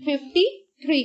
53।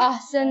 ahsan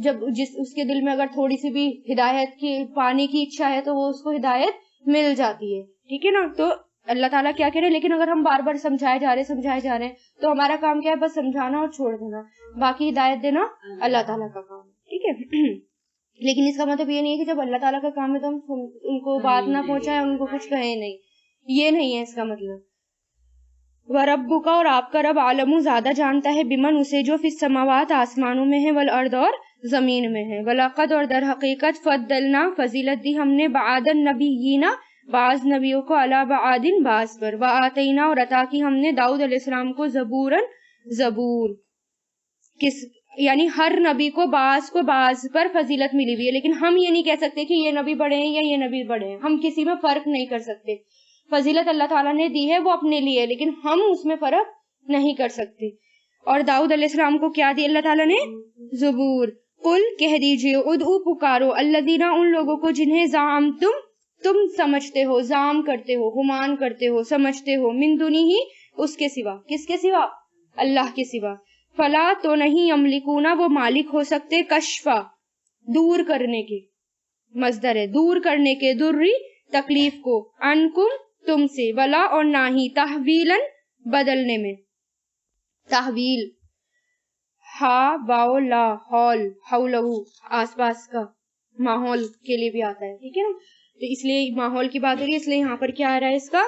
جب اس کے دل میں اگر تھوڑی سی بھی ہدایت کی پانے کی اچھا ہے تو وہ اس کو ہدایت مل جاتی ہے. ٹھیک ہے نا. تو اللہ تعالیٰ کیا کہہ رہے ہیں, لیکن اگر ہم بار بار سمجھائے جا رہے ہیں تو ہمارا کام کیا ہے, بس سمجھانا اور چھوڑ دینا, باقی ہدایت دینا اللہ تعالیٰ کا کام ہے. ٹھیک ہے. لیکن اس کا مطلب یہ نہیں ہے کہ جب اللہ تعالیٰ کا کام ہے تو ہم ان کو بات نہ پہنچائیں, ان کو کچھ کہیں نہیں, یہ نہیں ہے اس کا مطلب. وَرَبُّكَ, اور آپ کا رب, عالم, زیادہ جانتا ہے, بمن, اسے, جو فی السماوات, آسمانوں میں ہے, والارض, اور زمین میں ہے. وَلَقَدْ, اور در حقیقت, فَضَّلْنَا, فضیلت دی ہم نے, بَعْضَ النَّبِيِّينَ, بعض نبیوں کو, عَلَى بَعْضٍ, بعض پر, وَآتَيْنَا, اور عطا کی ہم نے, داؤد علیہ السلام کو, زبور, یعنی ہر نبی کو بعض پر فضیلت ملی ہوئی ہے. لیکن ہم یہ نہیں کہہ سکتے کہ یہ نبی بڑے ہیں یا یہ نبی بڑے ہیں, ہم کسی میں فرق نہیں کر سکتے. فضیلت اللہ تعالیٰ نے دی ہے وہ اپنے لیے, لیکن ہم اس میں فرق نہیں کر سکتے. اور داؤد علیہ السلام کو کیا دی اللہ تعالیٰ نے, زبور. قل, کہہ دیجئے, ادعو, پکارو, الذین, ان لوگوں کو, جنہیں زعمتم, تم سمجھتے ہو, زعم کرتے ہو, گمان کرتے ہو, سمجھتے ہو, من دونہ, اس کے سوا, کس کے سوا, اللہ کے سوا. فلا, تو نہیں, یملکون, وہ مالک ہو سکتے, کشفا, دور کرنے کے, مصدر ہے, دور کرنے کے, دری, تکلیف کو, انکم, تم سے, ولا, اور نہ ہی, تحویلاً, بدلنے میں, تحویل, ہا, واو, لا, ہول, حولہو, آس پاس کا, ماحول کے لیے بھی آتا ہے. ٹھیک ہے نا. تو اس لیے ماحول کی بات ہو رہی ہے, اس لیے یہاں پر کیا آ رہا ہے, اس کا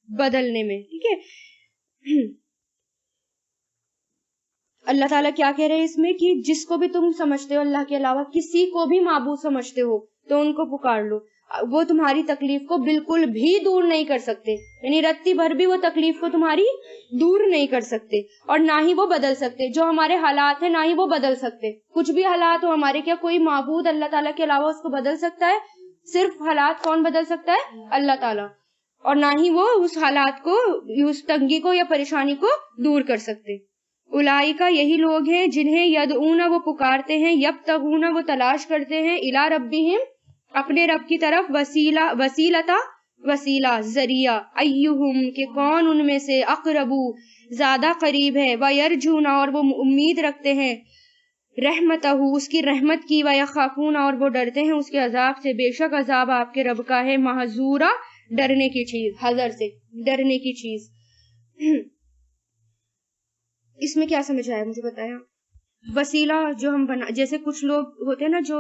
بدلنے میں. ٹھیک ہے. اللہ تعالیٰ کیا کہہ رہے ہیں اس میں, کہ جس کو بھی تم سمجھتے ہو اللہ کے علاوہ, کسی کو بھی معبود سمجھتے ہو, تو ان کو پکار لو, وہ تمہاری تکلیف کو بالکل بھی دور نہیں کر سکتے, یعنی رتی بھر بھی وہ تکلیف کو تمہاری دور نہیں کر سکتے, اور نہ ہی وہ بدل سکتے. جو ہمارے حالات ہیں, نہ ہی وہ بدل سکتے. کچھ بھی حالات ہو ہمارے, کیا کوئی معبود اللہ تعالیٰ کے علاوہ اس کو بدل سکتا ہے؟ صرف حالات کون بدل سکتا ہے, اللہ تعالیٰ. اور نہ ہی وہ اس حالات کو, اس تنگی کو یا پریشانی کو دور کر سکتے. اولئک, یہی لوگ ہیں, جنہیں یدعون, وہ پکارتے ہیں, یبتغون, وہ تلاش کرتے ہیں, الی ربہم, اپنے رب کی طرف, وسیلتا, وسیلہ, ذریعہ, ایہم, کہ کون ان میں سے, اقربو, زیادہ قریب ہے, ویرجون, اور وہ امید رکھتے ہیں, رحمتہ, اس کی رحمت کی, ویخافون, اور وہ ڈرتے ہیں اس کے عذاب سے, بے شک عذاب آپ کے رب کا ہے, محذورا, ڈرنے کی چیز, حذر سے ڈرنے کی چیز. اس میں کیا سمجھ آیا مجھے بتایا. وسیلہ جو ہم جیسے کچھ لوگ ہوتے ہیں نا جو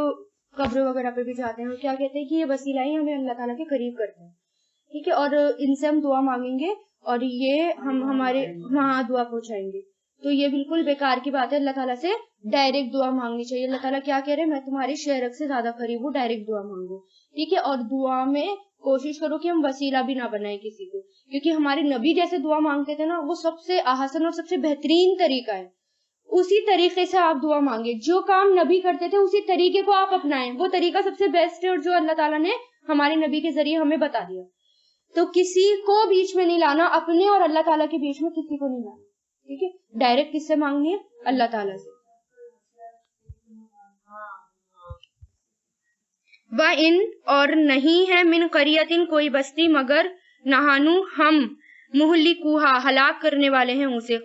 قبر وغیرہ پہ بھی جاتے ہیں, اور کیا کہتے ہیں کہ یہ وسیلہ ہی ہمیں اللہ تعالیٰ کے قریب کرتے ہیں. ٹھیک ہے. اور ان سے ہم دعا مانگیں گے اور یہ ہم ہمارے وہاں دعا پہنچائیں گے. تو یہ بالکل بیکار کی بات ہے. اللہ تعالیٰ سے ڈائریکٹ دعا مانگنی چاہیے. اللہ تعالیٰ کیا کہہ رہے ہیں, میں تمہاری شرک سے زیادہ قریب ہوں, ڈائریکٹ دعا مانگو. ٹھیک ہے. اور دعا میں کوشش کرو کہ ہم وسیلہ بھی نہ بنائیں کسی کو, کیونکہ ہمارے نبی جیسے دعا مانگتے تھے نا, وہ سب سے احسن اور سب سے بہترین طریقہ ہے. اسی طریقے سے آپ دعا مانگے, جو کام نبی کرتے تھے اسی طریقے کو آپ اپنائیں, وہ طریقہ سب سے بیسٹ ہے, اور جو اللہ تعالیٰ نے ہمارے نبی کے ذریعے ہمیں بتا دیا. تو کسی کو بیچ میں نہیں لانا, اپنے اور اللہ تعالیٰ کے بیچ میں کسی کو نہیں لانا. ٹھیک ہے. ڈائریکٹ کس سے مانگنی ہے, اللہ تعالیٰ سے. وَإِن, اور نہیں ہے, من قریۃ, کوئی بستی, مگر نہانو, ہم, مہلکوہا, ہلاک کرنے والے ہیں اسے,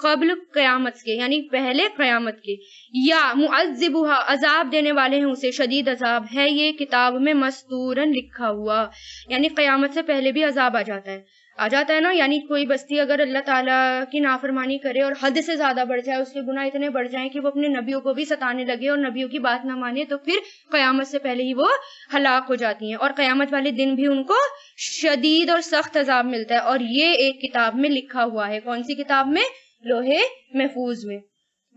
قبل قیامت کے, یعنی پہلے قیامت کے, یا معذبوہا, عذاب دینے والے ہیں اسے, شدید عذاب ہے یہ کتاب میں, مستورن, لکھا ہوا, یعنی قیامت سے پہلے بھی عذاب آ جاتا ہے نا. یعنی کوئی بستی اگر اللہ تعالیٰ کی نافرمانی کرے اور حد سے زیادہ بڑھ جائے, اس کے گناہ اتنے بڑھ جائیں کہ وہ اپنے نبیوں کو بھی ستانے لگے اور نبیوں کی بات نہ مانے, تو پھر قیامت سے پہلے ہی وہ ہلاک ہو جاتی ہیں, اور قیامت والے دن بھی ان کو شدید اور سخت عذاب ملتا ہے. اور یہ ایک کتاب میں لکھا ہوا ہے. کون سی کتاب میں؟ لوہے محفوظ میں.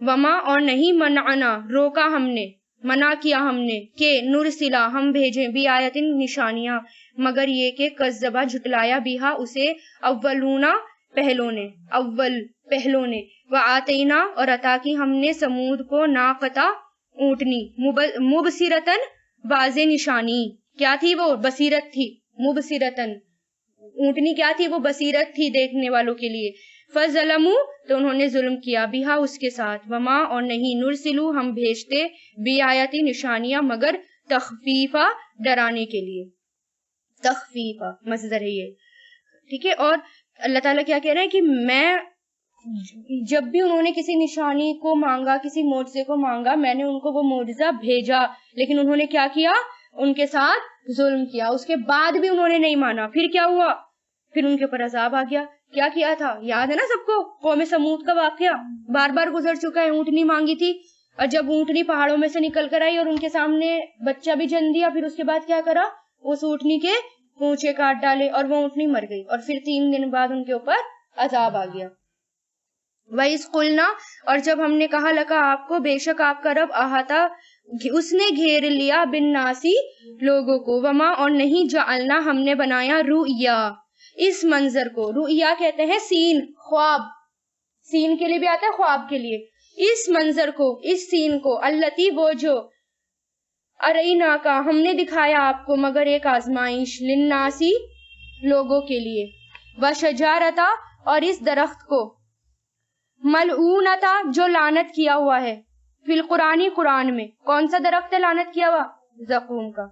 وما, اور نہیں, منعنا, روکا ہم نے, منع کیا ہم نے, کہ نرسلا, ہم بھیجیں, بھی آیتن, نشانیاں, مگر یہ کہ کذبا, جھٹلایا, بیہا, اسے, اولونا, پہلوں نے, وآتینا, اور عطا کی ہم نے, سمود کو, ناقتا, اونٹنی, مبصرتن, واضح نشانی. کیا تھی وہ؟ بصیرت تھی. مبصرتن, اونٹنی کیا تھی وہ؟ بصیرت تھی دیکھنے والوں کے لیے. فظلموا, تو انہوں نے ظلم کیا, بیہا, اس کے ساتھ. وما, اور نہیں, نرسلو, ہم بھیجتے, بی آیتی, نشانیاں, مگر تخفیفا, ڈرانے کے لیے. تخفیفا مصدر ہے یہ. ٹھیک ہے. اور اللہ تعالیٰ کیا کہہ رہے ہیں کہ میں جب بھی انہوں نے کسی نشانی کو مانگا, کسی معجزے کو مانگا, میں نے ان کو وہ معجزہ بھیجا, لیکن انہوں نے کیا کیا, ان کے ساتھ ظلم کیا. اس کے بعد بھی انہوں نے نہیں مانا. پھر کیا ہوا, پھر ان کے اوپر عذاب آ گیا. کیا کیا تھا, یاد ہے نا سب کو, قوم سمود کا واقعہ بار بار گزر چکا ہے. اونٹنی مانگی تھی, اور جب اونٹنی پہاڑوں میں سے نکل کر آئی اور ان کے سامنے بچہ بھی جن دیا, پھر اس کے بعد کیا کرا, اس اونٹنی کے پونچھے کاٹ ڈالے اور وہ اونٹنی مر گئی, اور پھر 3 دن بعد ان کے اوپر عذاب آ گیا. وَإِذْ قُلْنَا, اور جب ہم نے کہا, لکا آپ کو, بے شک آپ کا رب, احاطہ اس نے گھیر لیا, بالناسی لوگوں کو, وما اور نہیں, جعلنا ہم نے بنایا, رؤیا اس منظر کو. رؤیا کہتے ہیں سین, خواب, سین کے لیے بھی آتا ہے خواب کے لیے. اس منظر کو, اس سین کو, اللتی وہ جو, ارینا کا ہم نے دکھایا آپ کو, مگر ایک آزمائش, للناسی لوگوں کے لیے, وشجارتا اور اس درخت کو, ملعونتا جو لعنت کیا ہوا ہے, فی القرآن قرآن میں. کون سا درخت ہے لعنت کیا ہوا, زقوم کا.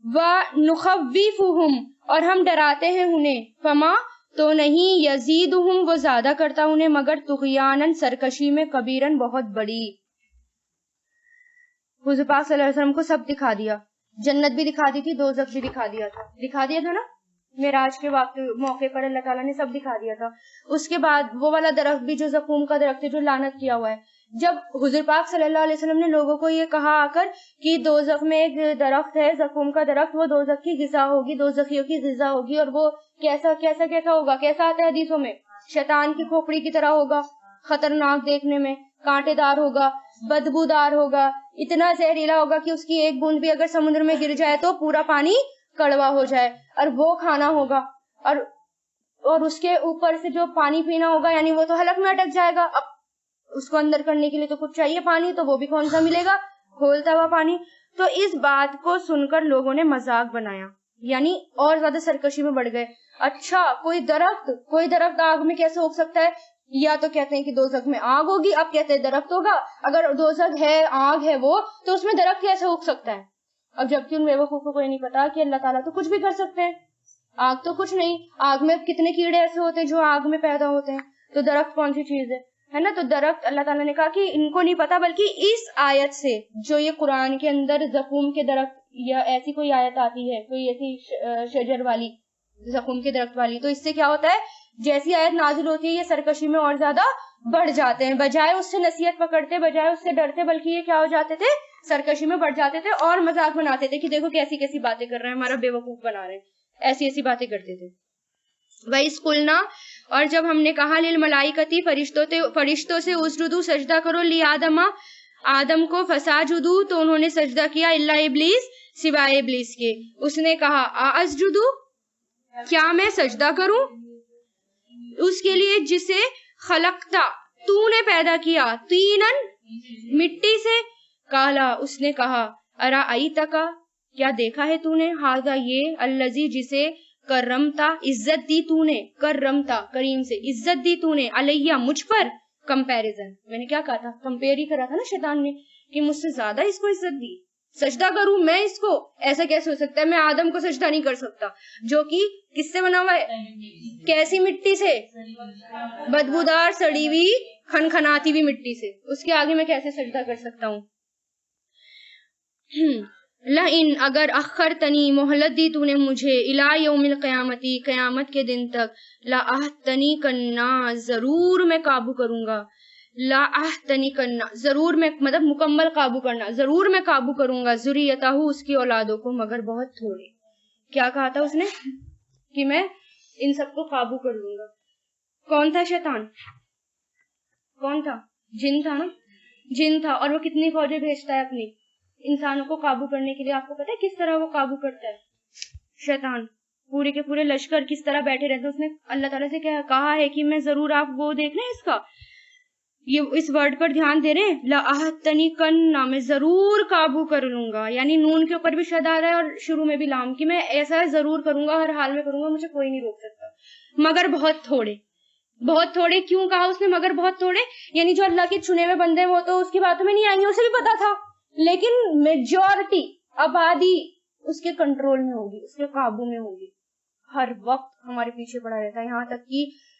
وَنُخَوِّفُهُمْ اور ہم ڈراتے ہیں انہیں, فما تو نہیں, یزیدہم وہ زیادہ کرتا انہیں, مگر طغیاناً سرکشی میں, کبیراً بہت بڑی. حضور پاک صلی اللہ علیہ وسلم کو سب دکھا دیا, جنت بھی دکھا دی تھی, دوزخ بھی دکھا دیا تھا نا, معراج کے موقع پر اللہ تعالیٰ نے سب دکھا دیا تھا. اس کے بعد وہ والا درخت بھی جو زقوم کا درخت ہے, جو لعنت کیا ہوا ہے. جب حضور پاک صلی اللہ علیہ وسلم نے لوگوں کو یہ کہا آ کر کہ دوزخ میں ایک درخت ہے, زقوم کا درخت, وہ دوزخ کی غذا ہوگی, دوزخیوں کی غذا ہوگی, اور وہ کیسا ہوگا, کیسا آتا ہے حدیثوں میں, شیطان کی کھوپڑی کی طرح ہوگا, خطرناک دیکھنے میں, کانٹے دار ہوگا, بدبودار ہوگا, اتنا زہریلا ہوگا کہ اس کی ایک بوند بھی اگر سمندر میں گر جائے تو پورا پانی کڑوا ہو جائے, اور وہ کھانا ہوگا, اور اس کے اوپر سے جو پانی پینا ہوگا, یعنی وہ تو حلق میں اٹک جائے گا. اب اس کو اندر کرنے کے لیے تو کچھ چاہیے پانی, تو وہ بھی کون سا ملے گا, کھولتا ہوا پانی. تو اس بات کو سن کر لوگوں نے مذاق بنایا, یعنی اور زیادہ سرکشی میں بڑھ گئے. اچھا کوئی درخت آگ میں کیسے اگ سکتا ہے, یا تو کہتے ہیں کہ دوزخ میں آگ ہوگی, اب کہتے ہیں درخت ہوگا. اگر دوزخ ہے, آگ ہے وہ, تو اس میں درخت کیسے اگ سکتا ہے. اب جبکہ ان بیوقوفوں کو یہ نہیں پتا کہ اللہ تعالیٰ تو کچھ بھی کر سکتے ہیں, آگ تو کچھ نہیں, آگ میں کتنے کیڑے ایسے ہوتے ہیں جو آگ میں پیدا ہوتے ہیں, تو درخت کون سی چیز ہے نا. تو درخت اللہ تعالیٰ نے کہا کہ ان کو نہیں پتا, بلکہ اس آیت سے, جو یہ قرآن کے اندر زقوم کے درخت یا ایسی کوئی آیت آتی ہے, کوئی ایسی شجر والی, زقوم کے درخت والی, تو اس سے کیا ہوتا ہے, جیسی آیت نازل ہوتی ہے یہ سرکشی میں اور زیادہ بڑھ جاتے ہیں, بجائے اس سے نصیحت پکڑتے, بجائے اس سے ڈرتے, بلکہ یہ کیا ہو جاتے تھے, سرکشی میں بڑھ جاتے تھے, اور مذاق بناتے تھے کہ دیکھو کیسی کیسی باتیں کر رہے ہیں, ہمارا بیوقوف بنا رہے ہیں, ایسی باتیں کرتے تھے. وَإِذْ قُلْنَا اور جب ہم نے کہا, للملائکتی فرشتوں سے, اسجدوا سجدہ کرو, لآدم آدم کو, فسجدوا تو انہوں نے سجدہ کیا, الا ابلیس سوائے ابلیس کے. اس نے کہا, اسجدوا کیا میں سجدہ کروں اس کے لیے جسے خلقتا تو نے پیدا کیا, تینن مٹی سے, کالا اس نے کہا, ارائیتکا کیا دیکھا ہے تو نے, ہاذا یہ, الذی جسے, کرمتا عزت دی تو نے, کرمتا کریم سے عزت دی تو نے, علیہ مجھ پر, کمپیریزن, میں نے کیا کہا تھا, کمپیئر ہی کرا تھا نا شیطان نے کہ مجھ سے زیادہ اس کو عزت دی, سجدہ کروں میں اس کو, ایسا کیسے ہو سکتا ہے, میں آدم کو سجدہ نہیں کر سکتا جو کہ کس سے بنا ہوا ہے, کیسی مٹی سے, بدبودار سڑی ہوئی کھنکھناتی ہوئی مٹی سے, اس کے آگے میں کیسے سجدہ کر سکتا ہوں. لئن اگر اخرتنی مہلت دی تو نے مجھے, الی یوم القیامتی قیامت کے دن تک, لاحتنی کرنا ضرور میں قابو کروں گا, لاحتنی کرنا ضرور میں مطلب مکمل قابو کرنا, ضرور میں قابو کروں گا, ذریتہ اس کی اولادوں کو, مگر بہت تھوڑے. کیا کہا تھا اس نے کہ میں ان سب کو قابو کر لوں گا. کون تھا شیطان, کون تھا, جن تھا نا, جن تھا, اور وہ کتنی فوجیں بھیجتا ہے اپنی انسانوں کو قابو کرنے کے لیے. آپ کو پتا ہے کس طرح وہ قابو کرتا ہے, شیطان پورے کے پورے لشکر کس طرح بیٹھے رہتے. اس نے اللہ تعالیٰ سے کیا کہا ہے کہ میں ضرور, آپ وہ دیکھ لیں اس کا, یہ اس ورڈ پر دھیان دے رہے ہیں, لاحتنی کرنا میں ضرور قابو کر لوں گا, یعنی نون کے اوپر بھی شد آ رہا ہے اور شروع میں بھی لام, کہ میں ایسا ضرور کروں گا, ہر حال میں کروں گا, مجھے کوئی نہیں روک سکتا, مگر بہت تھوڑے. بہت تھوڑے کیوں کہا اس نے, مگر بہت تھوڑے, یعنی جو اللہ کے چنے ہوئے بندے وہ تو اس کی باتوں میں نہیں آئیں گے, اسے بھی پتا تھا, لیکن میجورٹی آبادی اس کے کنٹرول میں ہوگی, اس کے قابو میں ہوگی, ہر وقت ہمارے پیچھے پڑا رہتا ہے, یہاں تک کہ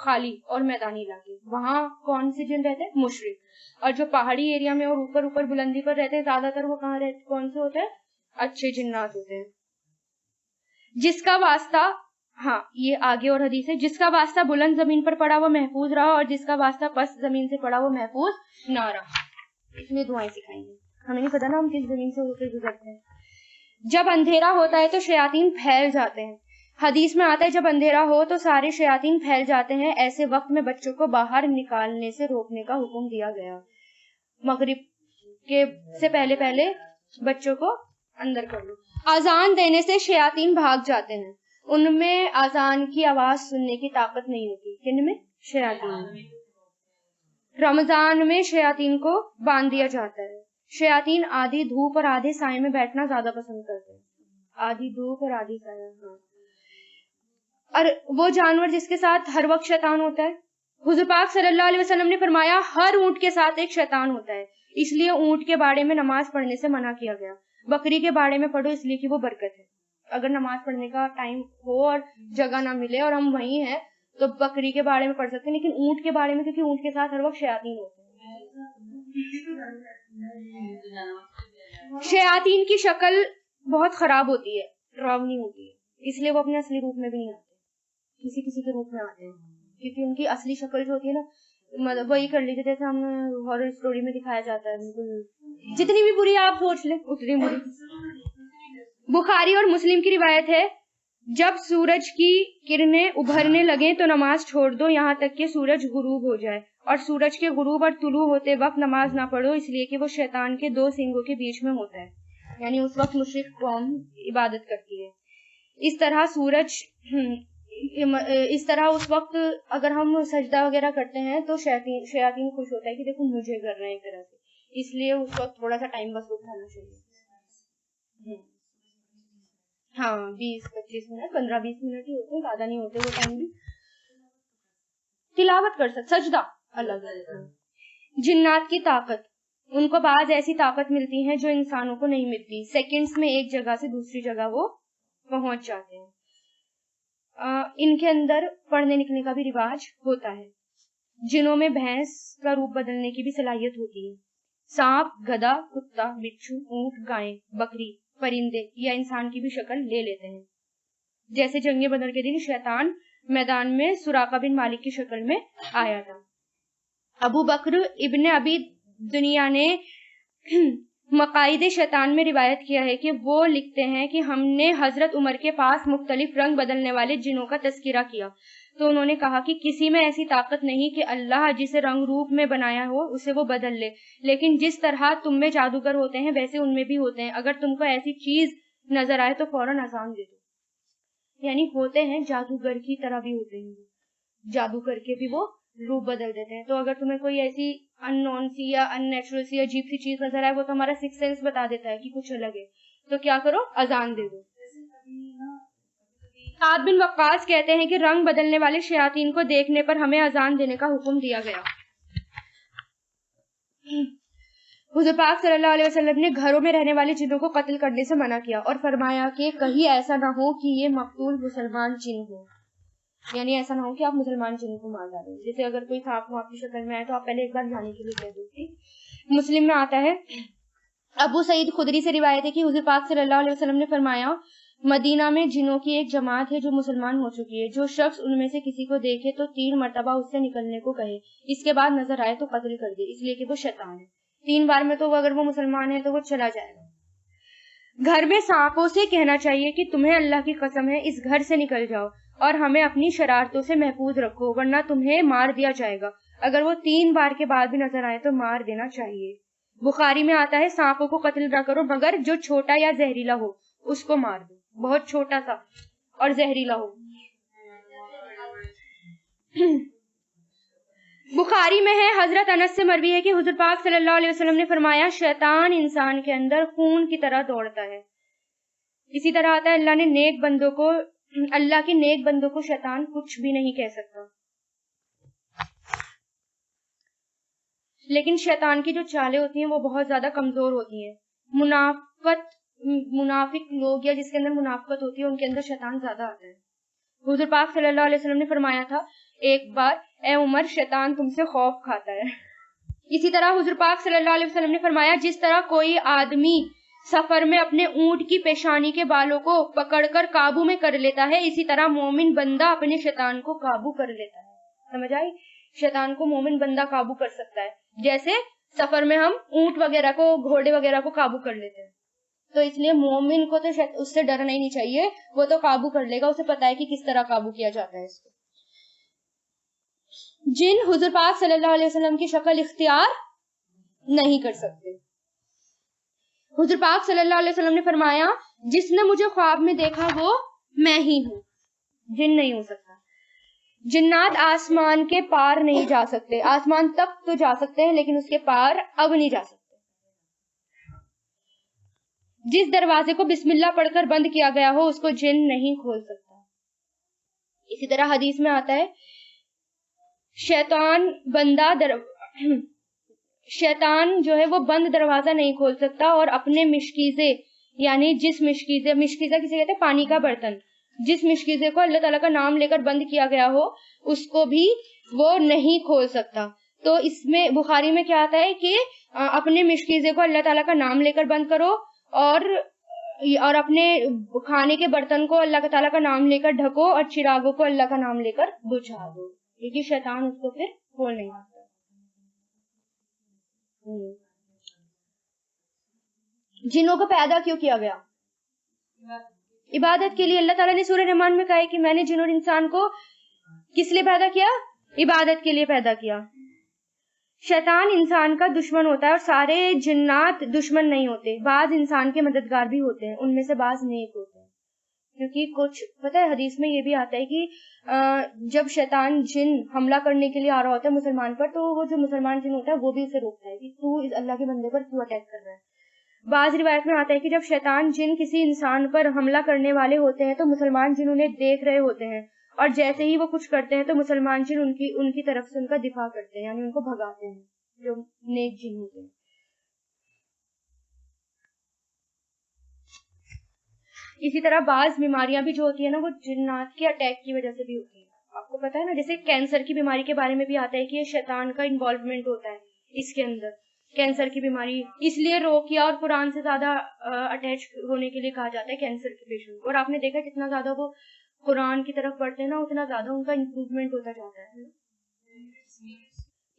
خالی اور میدانی علاقے، وہاں کون سے جن رہتے ہیں؟ مشرک. اور جو پہاڑی ایریا میں اور اوپر اوپر بلندی پر رہتے ہیں زیادہ تر وہ کہاں رہتے، کون سے ہوتے ہیں؟ اچھے جنات ہوتے ہیں. جس کا واسطہ، ہاں یہ آگے اور حدیث ہے، جس کا واسطہ بلند زمین پر پڑا وہ محفوظ رہا اور جس کا واسطہ پست زمین سے پڑا وہ محفوظ نہ رہا. اس میں دعائیں سکھائیں گے، ہمیں نہیں پتا نا ہم کس زمین سے ہو کے گزرتے ہیں. جب اندھیرا ہوتا ہے تو شیاطین پھیل جاتے ہیں. حدیث میں آتا ہے جب اندھیرا ہو تو سارے شیاطین پھیل جاتے ہیں، ایسے وقت میں بچوں کو باہر نکالنے سے روکنے کا حکم دیا گیا. مغرب کے سے پہلے پہلے بچوں کو اندر کر لو. اذان دینے سے شیاطین بھاگ جاتے ہیں، ان میں اذان کی آواز سننے کی طاقت نہیں ہوتی. کن میں؟ شیاطین. رمضان میں شیاطین کو باندھ دیا جاتا ہے. شیاطین آدھی دھوپ اور آدھے سائے میں بیٹھنا زیادہ پسند کرتے ہیں. آدھی دھوپ اور آدھی سائے. ہاں. اور وہ جانور جس کے ساتھ ہر وقت شیطان ہوتا ہے، حضور پاک صلی اللہ علیہ وسلم نے فرمایا ہر اونٹ کے ساتھ ایک شیطان ہوتا ہے، اس لیے اونٹ کے باڑے میں نماز پڑھنے سے منع کیا گیا. بکری کے باڑے میں پڑھو اس لیے کہ وہ برکت ہے. اگر نماز پڑھنے کا ٹائم ہو اور جگہ نہ ملے اور ہم وہیں ہیں تو بکری کے باڑے میں پڑھ سکتے ہیں، لیکن اونٹ کے باڑے میں کیونکہ اونٹ کے ساتھ ہر وقت شیاطین ہوتے ہیں. شیاطین کی شکل بہت خراب ہوتی ہے، ڈراؤنی ہوتی ہے، اس لیے وہ اپنے اصلی روپ میں بھی نہیں آتے، کسی کسی کے روپ میں آتے ہیں کیونکہ ان کی اصلی شکل جو ہوتی ہے نا، مطلب وہی کر لیجیے جیسے ہم ہارر اسٹوری میں دکھایا جاتا ہے، بالکل جتنی بھی بری آپ سوچ لیں اتنی بری. بخاری اور مسلم کی روایت ہے جب سورج کی کرنیں ابھرنے لگیں تو نماز چھوڑ دو یہاں تک کہ سورج غروب ہو جائے، اور سورج کے غروب اور طلوع ہوتے وقت نماز نہ پڑھو اس لیے کہ وہ شیطان کے دو سینگوں کے بیچ میں ہوتا ہے، یعنی اس وقت مشرک قوم عبادت کرتی ہے. اس طرح اس طرح اس وقت اگر ہم سجدہ وغیرہ کرتے ہیں تو شیاطین خوش ہوتا ہے کہ دیکھو مجھے کر رہے ہیں ایک طرح سے، اس لیے اس وقت تھوڑا سا ٹائم بس اٹھانا چاہیے. ہاں 20-25 منٹ 15-20 منٹ ہی ہوتے ہیں، زیادہ نہیں ہوتے وہ ٹائم بھی. تلاوت کر سکتے، سجدہ الگ. جنات کی طاقت، ان کو بعض ایسی طاقت ملتی ہیں جو انسانوں کو نہیں ملتی، سیکنڈز میں ایک جگہ سے دوسری جگہ وہ پہنچ جاتے ہیں. ان کے اندر پڑھنے لکھنے کا بھی رواج ہوتا ہے. جنوں میں بھینس کا روپ بدلنے کی بھی صلاحیت ہوتی ہے. سانپ، گدھا، کتا، بچھو، اونٹ، گائیں، بکری، پرندے یا انسان کی بھی شکل لے لیتے ہیں. جیسے جنگ بدر کے دن شیطان میدان میں سراقہ بن مالک کی شکل میں آیا تھا. ابو بکر ابن ابی دنیا نے مقائد شیطان میں روایت کیا ہے کہ وہ لکھتے ہیں کہ ہم نے حضرت عمر کے پاس مختلف رنگ بدلنے والے جنوں کا تذکرہ کیا تو انہوں نے کہا کہ کسی میں ایسی طاقت نہیں کہ اللہ جسے رنگ روپ میں بنایا ہو اسے وہ بدل لے، لیکن جس طرح تم میں جادوگر ہوتے ہیں ویسے ان میں بھی ہوتے ہیں، اگر تم کو ایسی چیز نظر آئے تو فوراً اذان دے دو. یعنی ہوتے ہیں جادوگر کی طرح بھی ہوتے ہیں، جادو کر کے بھی وہ روپ بدل دیتے ہیں. تو اگر تمہیں کوئی ایسی ان نون سی یا ان نیچرل سی عجیب سی چیز نظر آئے، وہ تو ہمارا سکس سینس بتا دیتا ہے کہ کچھ الگ ہے، تو کیا کرو، اذان دے دو. سعد بن وقاص کہتے ہیں کہ رنگ بدلنے والے شیاطین کو دیکھنے پر ہمیں اذان دینے کا حکم دیا گیا. حضور پاک صلی اللہ علیہ وسلم نے گھروں میں رہنے والے جنوں کو قتل کرنے سے منع کیا اور فرمایا کہ کہیں ایسا نہ ہو کہ یہ مقتول مسلمان جن ہو، یعنی ایسا نہ ہو کہ آپ مسلمان جن کو مار ڈالیں. جیسے اگر کوئی سانپ آپ کی شکل میں آئے تو آپ پہلے ایک بار جانے کے لیے کہہ دو. مسلم میں آتا ہے، ابو سعید خدری سے روایت ہے کہ حضور پاک صلی اللہ علیہ وسلم نے فرمایا مدینہ میں جنوں کی ایک جماعت ہے جو مسلمان ہو چکی ہے، جو شخص ان میں سے کسی کو دیکھے تو 3 مرتبہ اس سے نکلنے کو کہے، اس کے بعد نظر آئے تو قتل کر دے، اس لیے کہ وہ شیطان ہے. 3 بار میں تو اگر وہ مسلمان ہے تو وہ چلا جائے گا. گھر میں سانپوں سے کہنا چاہیے کہ تمہیں اللہ کی قسم ہے اس گھر سے نکل جاؤ اور ہمیں اپنی شرارتوں سے محفوظ رکھو ورنہ تمہیں مار دیا جائے گا. اگر وہ 3 بار کے بعد بھی نظر آئے تو مار دینا چاہیے. بخاری میں آتا ہے سانپوں کو قتل نہ کرو مگر جو چھوٹا یا زہریلا ہو اس کو مار دو، بہت چھوٹا سا اور زہریلا ہو. بخاری میں ہے، حضرت انس سے مروی ہے کہ حضور پاک صلی اللہ علیہ وسلم نے فرمایا شیطان انسان کے اندر خون کی طرح دوڑتا ہے. اسی طرح آتا ہے اللہ کے نیک بندوں کو شیطان کچھ بھی نہیں کہہ سکتا. لیکن شیطان کی جو چالیں ہوتی ہیں وہ بہت زیادہ کمزور ہوتی ہیں. منافق لوگ یا جس کے اندر منافقت ہوتی ہے ان کے اندر شیطان زیادہ آتا ہے. حضور پاک صلی اللہ علیہ وسلم نے فرمایا تھا ایک بار اے عمر شیطان تم سے خوف کھاتا ہے. اسی طرح حضور پاک صلی اللہ علیہ وسلم نے فرمایا جس طرح کوئی آدمی سفر میں اپنے اونٹ کی پیشانی کے بالوں کو پکڑ کر قابو میں کر لیتا ہے، اسی طرح مومن بندہ اپنے شیطان کو قابو کر لیتا ہے. سمجھ آئی؟ شیطان کو مومن بندہ قابو کر سکتا ہے، جیسے سفر میں ہم اونٹ وغیرہ کو، گھوڑے وغیرہ کو قابو کر لیتے ہیں. تو اس لیے مومن کو تو اس سے ڈرنا ہی نہیں چاہیے، وہ تو قابو کر لے گا، اسے پتا ہے کہ کس طرح قابو کیا جاتا ہے اس کو. جن حضور پاک صلی اللہ علیہ وسلم کی شکل اختیار نہیں کر سکتے. حضور پاک صلی اللہ علیہ وسلم نے فرمایا جس نے مجھے خواب میں دیکھا وہ میں ہی ہوں، جن نہیں ہو سکتا. جنات آسمان کے پار نہیں جا سکتے، آسمان تک تو جا سکتے ہیں لیکن اس کے پار اب نہیں جا سکتے. جس دروازے کو بسم اللہ پڑھ کر بند کیا گیا ہو اس کو جن نہیں کھول سکتا. اسی طرح حدیث میں آتا ہے شیطان جو ہے وہ بند دروازہ نہیں کھول سکتا اور اپنے مشکیزے، یعنی جس مشکیزہ کسے کہتے ہیں؟ پانی کا برتن. جس مشکیزے کو اللہ تعالیٰ کا نام لے کر بند کیا گیا ہو اس کو بھی وہ نہیں کھول سکتا. تو اس میں بخاری میں کیا آتا ہے کہ اپنے مشکیزے کو اللہ تعالیٰ کا نام لے کر بند کرو اور اپنے کھانے کے برتن کو اللہ تعالیٰ کا نام لے کر ڈھکو اور چراغوں کو اللہ کا نام لے کر بجھا دو، کیونکہ شیطان اس کو پھر کھول نہیں سکتا. جنوں کو پیدا کیوں کیا گیا؟ عبادت کے لیے. اللہ تعالیٰ نے سورہ رحمان میں کہا ہے کہ میں نے جن اور انسان کو کس لیے پیدا کیا؟ عبادت کے لیے پیدا کیا. شیطان انسان کا دشمن ہوتا ہے اور سارے جنات دشمن نہیں ہوتے، بعض انسان کے مددگار بھی ہوتے ہیں، ان میں سے بعض نیک ہوتے ہیں. کیونکہ کچھ پتہ ہے حدیث میں یہ بھی آتا ہے کہ جب شیطان جن حملہ کرنے کے لیے آ رہا ہوتا ہے مسلمان پر تو وہ جو مسلمان جن ہوتا ہے وہ بھی اسے روکتا ہے کہ تو اللہ کے بندے پر کیوں اٹیک کر رہا ہے. بعض روایت میں آتا ہے کہ جب شیطان جن کسی انسان پر حملہ کرنے والے ہوتے ہیں تو مسلمان جن انہیں دیکھ رہے ہوتے ہیں اور جیسے ہی وہ کچھ کرتے ہیں تو مسلمان جن ان کی طرف سے ان کا دفاع کرتے ہیں، یعنی ان کو بھگاتے ہیں جو نیک جن ہوتے ہیں. اسی طرح بعض بیماریاں بھی جو ہوتی ہیں نا وہ جنات کے اٹیک کی وجہ سے بھی ہوتی ہیں. آپ کو پتا ہے نا، جیسے کینسر کی بیماری کے بارے میں بھی آتا ہے کہ یہ شیطان کا انوالومنٹ ہوتا ہے اس کے اندر. کینسر کی بیماری اس لیے روکیا اور قرآن سے زیادہ اٹیچ ہونے کے لیے کہا جاتا ہے کینسر کے پیشنٹ کو. اور آپ نے دیکھا جتنا زیادہ وہ قرآن کی طرف بڑھتے ہیں نا اتنا زیادہ ان کا امپروومنٹ ہوتا جاتا ہے.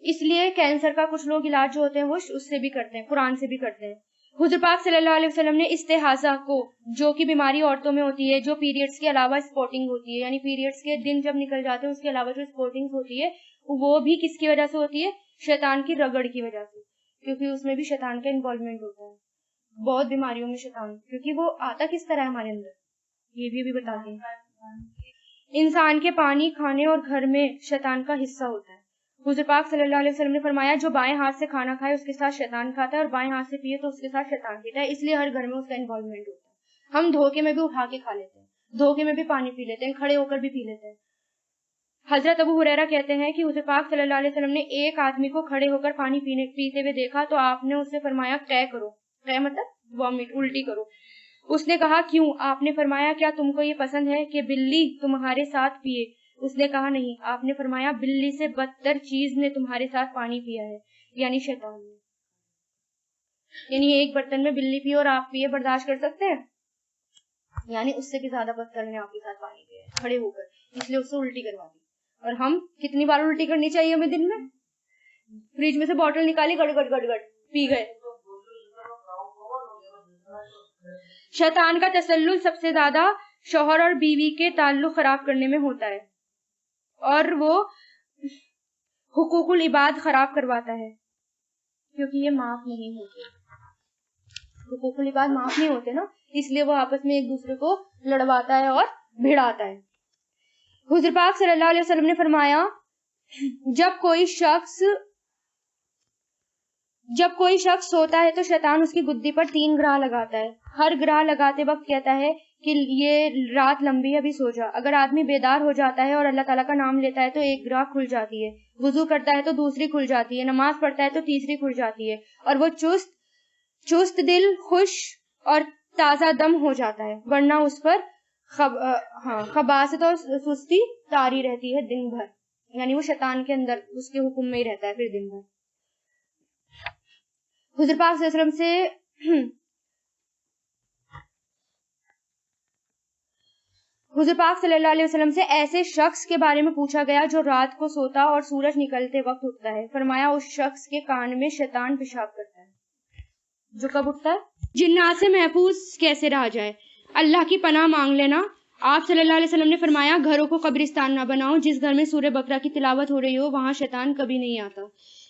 اس لیے کینسر کا کچھ لوگ علاج جو ہوتے ہیں وہ اس سے بھی کرتے ہیں، قرآن سے بھی کرتے ہیں. حضور پاک صلی اللہ علیہ وسلم نے استحاضہ کو، جو کہ بیماری عورتوں میں ہوتی ہے جو پیریڈز کے علاوہ اسپاٹنگ ہوتی ہے، یعنی پیریڈز کے دن جب نکل جاتے ہیں اس کے علاوہ جو اسپاٹنگ ہوتی ہے وہ بھی کس کی وجہ سے ہوتی ہے؟ شیطان کی رگڑ کی وجہ سے، کیونکہ اس میں بھی شیطان کا انوالومنٹ ہوتا ہے. بہت بیماریوں میں شیطان، کیونکہ وہ آتا کس طرح ہے ہمارے اندر یہ بھی بتاتے ہیں. انسان کے پانی، کھانے اور گھر میں شیطان کا حصہ ہوتا ہے. حضور پاک صلی اللہ علیہ وسلم نے فرمایا جو بائیں ہاتھ سے کھانا کھائے اس کے ساتھ شیطان کھاتا ہے اور بائیں ہاتھ سے پیے تو اس کے ساتھ شیطان پیتا ہے. اس لیے ہر گھر میں اس کا انوالومنٹ ہوتا ہے. ہم دھوکے میں بھی اٹھا کے کھا لیتے ہیں، دھوکے میں بھی پانی پی لیتے ہیں، کھڑے ہو کر بھی پی لیتے ہیں. حضرت ابو ہریرہ کہتے ہیں کہ حضور پاک صلی اللہ علیہ وسلم نے ایک آدمی کو کھڑے ہو کر پانی پیتے ہوئے دیکھا تو آپ نے اس سے فرمایا قے کرو. قے مطلب وامٹ، الٹی کرو. اس نے کہا کیوں؟ آپ نے فرمایا کیا تم کو یہ پسند ہے کہ بلی تمہارے ساتھ پیے؟ اس نے کہا نہیں. آپ نے فرمایا بلی سے بدتر چیز نے تمہارے ساتھ پانی پیا ہے، یعنی شیطان نے. یعنی ایک برتن میں بلی پیے اور آپ پیے، برداشت کر سکتے ہیں؟ یعنی اس سے بھی زیادہ بدتر نے آپ کے ساتھ پانی پیا ہے کھڑے ہو کر، اس لیے اس سے الٹی کروا دی. اور ہم کتنی بار الٹی کرنی چاہیے ہمیں دن میں؟ فریج میں سے بوٹل نکالی، گڑ گڑ گڑ گڑ پی گئے. شیطان کا تسلل سب سے زیادہ شوہر اور بیوی کے تعلق خراب کرنے میں ہوتا ہے اور وہ حقوق العباد خراب کرواتا ہے کیونکہ یہ معاف نہیں ہوتے. حقوق العباد معاف نہیں ہوتے نا، اس لیے وہ آپس میں ایک دوسرے کو لڑواتا ہے اور بھڑاتا ہے. حضور پاک صلی اللہ علیہ وسلم نے فرمایا جب کوئی شخص سوتا ہے تو شیطان اس کی گدی پر 3 گرہ لگاتا ہے. ہر گرہ لگاتے وقت کہتا ہے کہ یہ رات لمبی ہے، ابھی سو جا. اگر آدمی بیدار ہو جاتا ہے اور اللہ تعالیٰ کا نام لیتا ہے تو ایک گرہ کھل جاتی ہے، وضو کرتا ہے تو دوسری کھل جاتی ہے، نماز پڑھتا ہے تو تیسری کھل جاتی ہے اور وہ چست دل، خوش اور تازہ دم ہو جاتا ہے. ورنہ اس پر خباثت اور سستی طاری رہتی ہے دن بھر. یعنی وہ شیطان کے اندر اس کے حکم میں ہی رہتا ہے پھر دن بھر. حضور پاک صلی اللہ علیہ وسلم سے حضور پاک صلی اللہ علیہ وسلم سے ایسے شخص کے بارے میں پوچھا گیا جو رات کو سوتا اور سورج نکلتے وقت اٹھتا ہے. فرمایا اس شخص کے کان میں شیطان پیشاب کرتا ہے. جو کب اٹھتا ہے؟ جنات سے محفوظ کیسے رہا جائے؟ اللہ کی پناہ مانگ لینا. آپ صلی اللہ علیہ وسلم نے فرمایا گھروں کو قبرستان نہ بناؤ. جس گھر میں سورہ بقرہ کی تلاوت ہو رہی ہو وہاں شیطان کبھی نہیں آتا.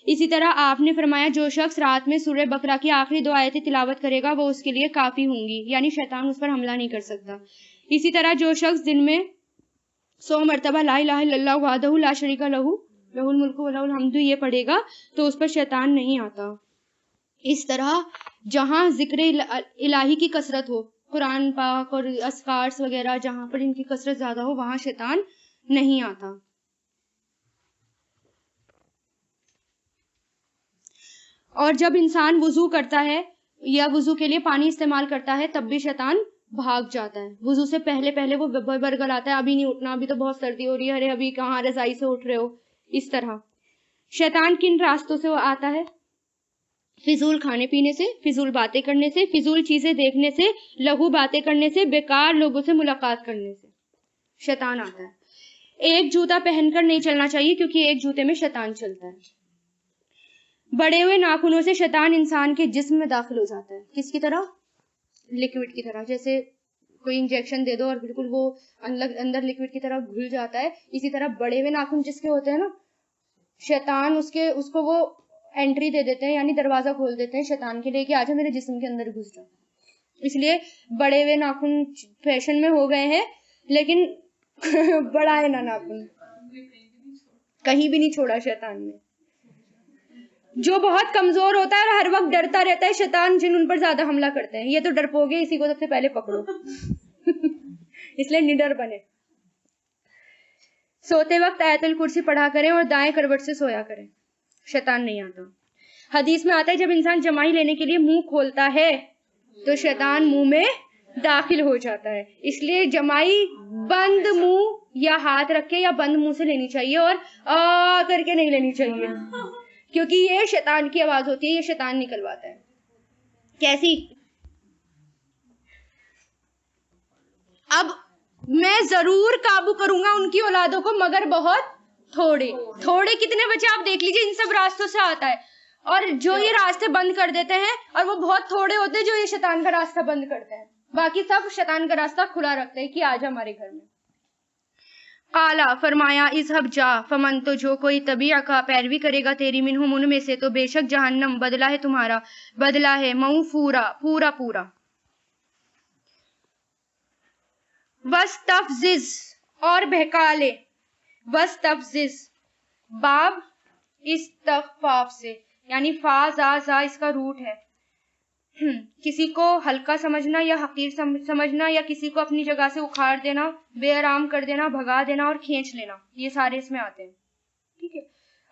اسی طرح آپ نے فرمایا جو شخص رات میں سورہ بقرہ کی آخری 2 آیتیں تلاوت کرے گا وہ اس کے لیے کافی ہوں گی، یعنی شیطان اس پر حملہ نہیں کر سکتا. اسی طرح جو شخص دن میں 100 مرتبہ لا الہ الا اللہ وحدہ لا شریک لہ لہ الملک و لہ الحمد یہ پڑھے گا تو اس پر شیطان نہیں آتا. اس طرح جہاں ذکر الہی کی کثرت ہو، قرآن پاک اور اذکار وغیرہ جہاں پر ان کی کثرت زیادہ ہو وہاں شیطان نہیں آتا. اور جب انسان وضو کرتا ہے یا وضو کے لیے پانی استعمال کرتا ہے تب بھی شیطان بھاگ جاتا ہے. وضو سے پہلے وہ برگلاتا ہے ابھی نہیں اٹھنا، ابھی تو بہت سردی ہو رہی ہے، ارے ابھی کہاں رضائی سے اٹھ رہے ہو. اس طرح شیطان کن راستوں سے وہ آتا ہے؟ فضول کھانے پینے سے، فضول باتیں کرنے سے، فضول چیزیں دیکھنے سے، لغو باتیں کرنے سے، بیکار لوگوں سے ملاقات کرنے سے شیطان آتا ہے. ایک جوتا پہن کر نہیں چلنا چاہیے کیونکہ ایک جوتے میں شیطان چلتا ہے. بڑے ہوئے ناخنوں سے شیطان انسان کے جسم میں داخل ہو جاتا ہے. کس کی طرح؟ لکوڈ کی طرح. جیسے کوئی انجیکشن دے دو اور بالکل وہ اندر لکوڈ کی طرح گھل جاتا ہے، اسی طرح بڑے ہوئے ناخن جس کے ہوتے ہیں نا، شیطان اس کو وہ انٹری دے دیتے ہیں، یعنی دروازہ کھول دیتے ہیں شیطان کے لیے کہ آجا میرے جسم کے اندر گھس جا. اس لیے بڑے ہوئے ناخن فیشن میں ہو گئے ہیں، لیکن بڑا ہے نا ناخن کہیں بھی نہیں چھوڑا شیطان نے. جو بہت کمزور ہوتا ہے اور ہر وقت ڈرتا رہتا ہے شیطان جن ان پر زیادہ حملہ کرتے ہیں. یہ تو ڈرپوگے، اسی کو سب سے پہلے پکڑو. اس لیے نڈر بنے. سوتے وقت آیت الکرسی پڑھا کریں اور دائیں کروٹ سے سویا کریں، شیطان نہیں آتا. حدیث میں آتا ہے جب انسان جمائی لینے کے لیے منہ کھولتا ہے تو شیطان منہ میں داخل ہو جاتا ہے. اس لیے جمائی بند منہ یا ہاتھ رکھ کے یا بند منہ سے لینی چاہیے اور آ کر کے نہیں لینی چاہیے، کیونکہ یہ شیطان کی آواز ہوتی ہے، یہ شیطان نکلواتا ہے. کیسی؟ اب میں ضرور قابو کروں گا ان کی اولادوں کو، مگر بہت تھوڑے کتنے بچے آپ دیکھ لیجئے ان سب راستوں سے آتا ہے. اور جو یہ راستے بند کر دیتے ہیں، اور وہ بہت تھوڑے ہوتے ہیں جو یہ شیطان کا راستہ بند کرتے ہیں، باقی سب شیطان کا راستہ کھلا رکھتے ہیں کہ آجا ہمارے گھر میں. قالا فرمایا اذهب جا فمن تو جو کوئی تبیع کا پیروی کرے گا تیری منہم ان میں سے تو بے شک جہنم بدلہ ہے تمہارا، بدلہ ہے موفورا پورا. وستفزز اور بہکا لے. وستفزز باب استخفاف سے، یعنی فا زا اس کا روٹ ہے. کسی کو ہلکا سمجھنا یا حقیر سمجھنا یا کسی کو اپنی جگہ سے اکھاڑ دینا، بے آرام کر دینا، بھگا دینا اور کھینچ لینا، یہ سارے اس میں آتے ہیں. ٹھیک ہے.